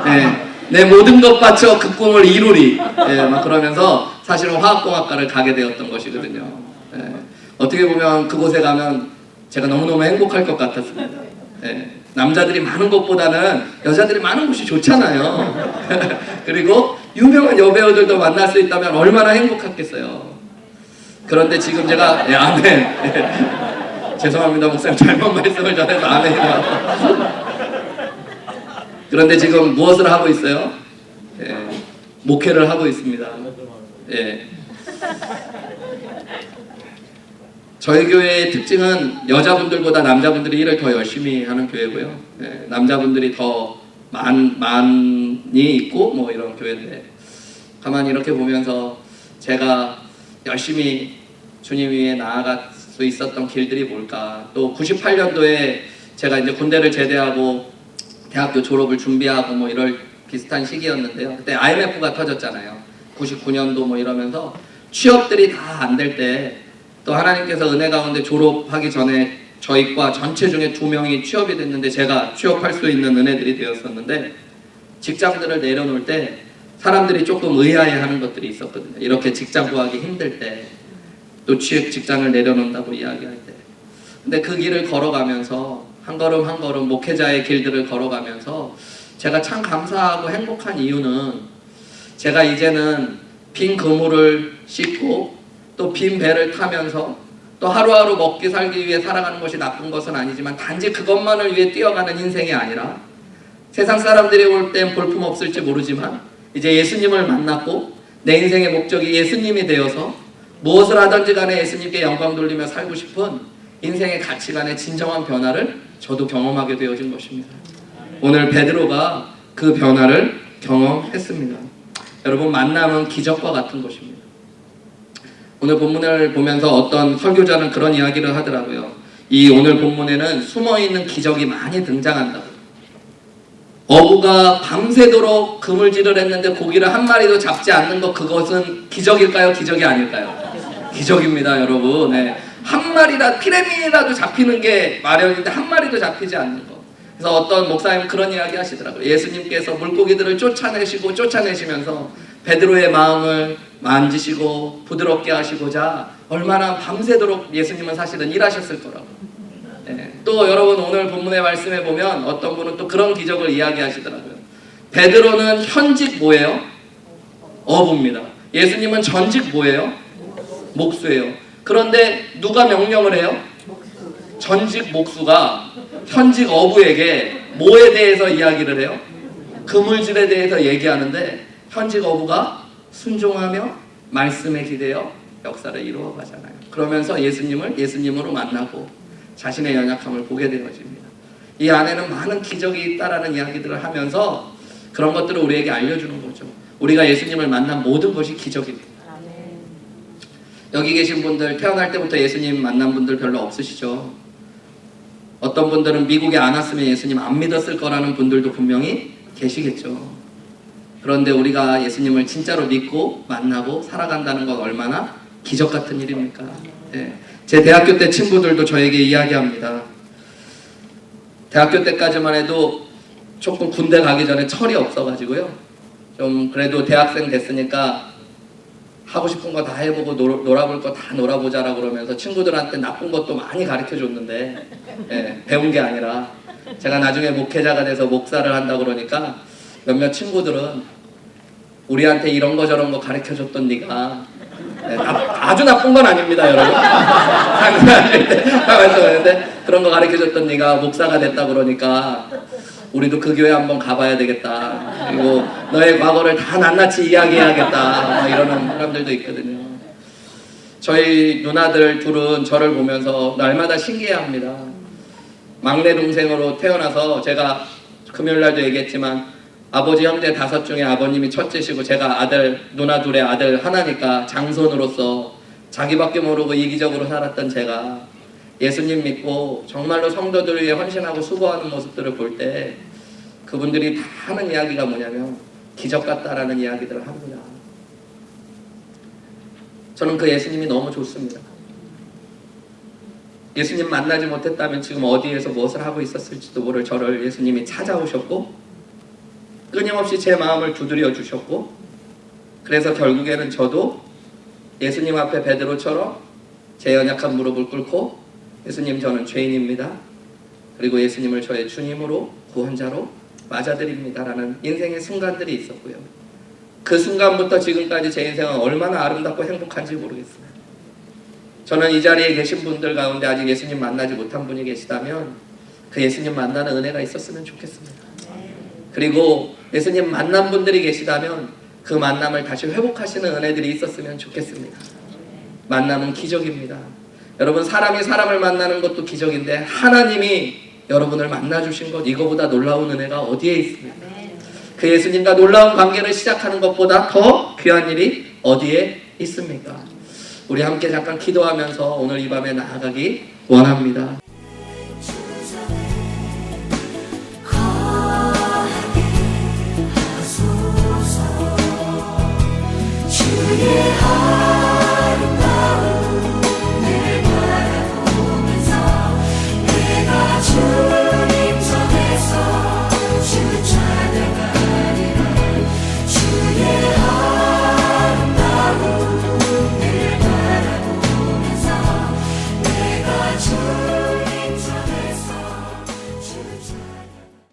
네, 내 모든 것 바쳐 그 꿈을 이루리. 네, 막 그러면서 사실은 화학공학과를 가게 되었던 것이거든요. 네, 어떻게 보면 그곳에 가면 제가 너무너무 행복할 것 같았습니다. 네, 남자들이 많은 것보다는 여자들이 많은 곳이 좋잖아요. 그리고 유명한 여배우들도 만날 수 있다면 얼마나 행복했겠어요. 그런데 지금 제가 아멘. 죄송합니다 목사님 잘못 말씀을 전해서 아멘이라고. 그런데 지금 무엇을 하고 있어요? 목회를 하고 있습니다. 저희 교회의 특징은 여자분들보다 남자분들이 일을 더 열심히 하는 교회고요. 남자분들이 더 많이 있고 뭐 이런 교회인데 가만히 이렇게 보면서 제가 열심히 주님 위에 나아갈 수 있었던 길들이 뭘까. 또 98년도에 제가 이제 군대를 제대하고 대학교 졸업을 준비하고 뭐 이럴 비슷한 시기였는데요. 그때 IMF가 터졌잖아요. 99년도 뭐 이러면서 취업들이 다 안 될 때 또 하나님께서 은혜 가운데 졸업하기 전에 저희 과 전체 중에 2명이 취업이 됐는데 제가 취업할 수 있는 은혜들이 되었었는데 직장들을 내려놓을 때 사람들이 조금 의아해하는 것들이 있었거든요. 이렇게 직장 구하기 힘들 때 또 직장을 내려놓는다고 이야기할 때 근데 그 길을 걸어가면서 한 걸음 한 걸음 목회자의 길들을 걸어가면서 제가 참 감사하고 행복한 이유는 제가 이제는 빈 그물을 싣고 또 빈 배를 타면서 또 하루하루 먹기 살기 위해 살아가는 것이 나쁜 것은 아니지만 단지 그것만을 위해 뛰어가는 인생이 아니라 세상 사람들이 볼 땐 볼품 없을지 모르지만 이제 예수님을 만났고 내 인생의 목적이 예수님이 되어서 무엇을 하든지 간에 예수님께 영광 돌리며 살고 싶은 인생의 가치관의 진정한 변화를 저도 경험하게 되어진 것입니다. 오늘 베드로가 그 변화를 경험했습니다. 여러분 만남은 기적과 같은 것입니다. 오늘 본문을 보면서 어떤 설교자는 그런 이야기를 하더라고요. 이 오늘 본문에는 숨어있는 기적이 많이 등장한다고. 어부가 밤새도록 그물질을 했는데 고기를 한 마리도 잡지 않는 것 그것은 기적일까요? 기적이 아닐까요? 기적입니다 여러분. 한 마리라 피레미라도 잡히는 게 마련인데 한 마리도 잡히지 않는 것. 그래서 어떤 목사님 그런 이야기 하시더라고요. 예수님께서 물고기들을 쫓아내시면서 베드로의 마음을 만지시고 부드럽게 하시고자 얼마나 밤새도록 예수님은 사실은 일하셨을 거라고. 또 여러분 오늘 본문의 말씀에 보면 어떤 분은 또 그런 기적을 이야기하시더라고요. 베드로는 현직 뭐예요? 어부입니다. 예수님은 전직 뭐예요? 목수예요. 그런데 누가 명령을 해요? 전직 목수가 현직 어부에게 뭐에 대해서 이야기를 해요? 그물질에 대해서 얘기하는데 현직 어부가 순종하며 말씀에 기대어 역사를 이루어 가잖아요. 그러면서 예수님으로 만나고 자신의 연약함을 보게 되어집니다. 이 안에는 많은 기적이 있다라는 이야기들을 하면서 그런 것들을 우리에게 알려주는 거죠. 우리가 예수님을 만난 모든 것이 기적입니다. 여기 계신 분들 태어날 때부터 예수님 만난 분들 별로 없으시죠? 어떤 분들은 미국에 안 왔으면 예수님 안 믿었을 거라는 분들도 분명히 계시겠죠. 그런데 우리가 예수님을 진짜로 믿고 만나고 살아간다는 건 얼마나 기적 같은 일입니까? 제 대학교 때 친구들도 저에게 이야기합니다. 대학교 때까지만 해도 조금 군대 가기 전에 철이 없어가지고요. 좀 그래도 대학생 됐으니까 하고 싶은 거 다 해보고 놀아볼 거 다 놀아보자라고 그러면서 친구들한테 나쁜 것도 많이 가르쳐줬는데 배운 게 아니라 제가 나중에 목회자가 돼서 목사를 한다 그러니까 몇몇 친구들은 우리한테 이런 거 저런 거 가르쳐줬던 네가 아주 나쁜 건 아닙니다 여러분. 말씀하는데 그런 거 가르쳐줬던 네가 목사가 됐다 그러니까 우리도 그 교회 한번 가봐야 되겠다. 그리고 너의 과거를 다 낱낱이 이야기해야겠다. 이러는 사람들도 있거든요. 저희 누나들 둘은 저를 보면서 날마다 신기해합니다. 막내 동생으로 태어나서 제가 금요일날도 얘기했지만 아버지 형제 5 중에 아버님이 첫째시고 제가 아들, 누나 둘의 아들 하나니까 장손으로서 자기밖에 모르고 이기적으로 살았던 제가 예수님 믿고 정말로 성도들 위해 헌신하고 수고하는 모습들을 볼 때 그분들이 다 하는 이야기가 뭐냐면 기적 같다라는 이야기들을 합니다. 저는 그 예수님이 너무 좋습니다. 예수님 만나지 못했다면 지금 어디에서 무엇을 하고 있었을지도 모를 저를 예수님이 찾아오셨고 끊임없이 제 마음을 두드려 주셨고 그래서 결국에는 저도 예수님 앞에 베드로처럼 제 연약한 무릎을 꿇고 예수님 저는 죄인입니다. 그리고 예수님을 저의 주님으로 구원자로 맞아들입니다 라는 인생의 순간들이 있었고요. 그 순간부터 지금까지 제 인생은 얼마나 아름답고 행복한지 모르겠어요. 저는 이 자리에 계신 분들 가운데 아직 예수님 만나지 못한 분이 계시다면 그 예수님 만나는 은혜가 있었으면 좋겠습니다. 그리고 예수님 만난 분들이 계시다면 그 만남을 다시 회복하시는 은혜들이 있었으면 좋겠습니다. 만남은 기적입니다. 여러분 사람이 사람을 만나는 것도 기적인데 하나님이 여러분을 만나주신 것 이거보다 놀라운 은혜가 어디에 있습니까? 그 예수님과 놀라운 관계를 시작하는 것보다 더 귀한 일이 어디에 있습니까? 우리 함께 잠깐 기도하면서 오늘 이 밤에 나아가기 원합니다.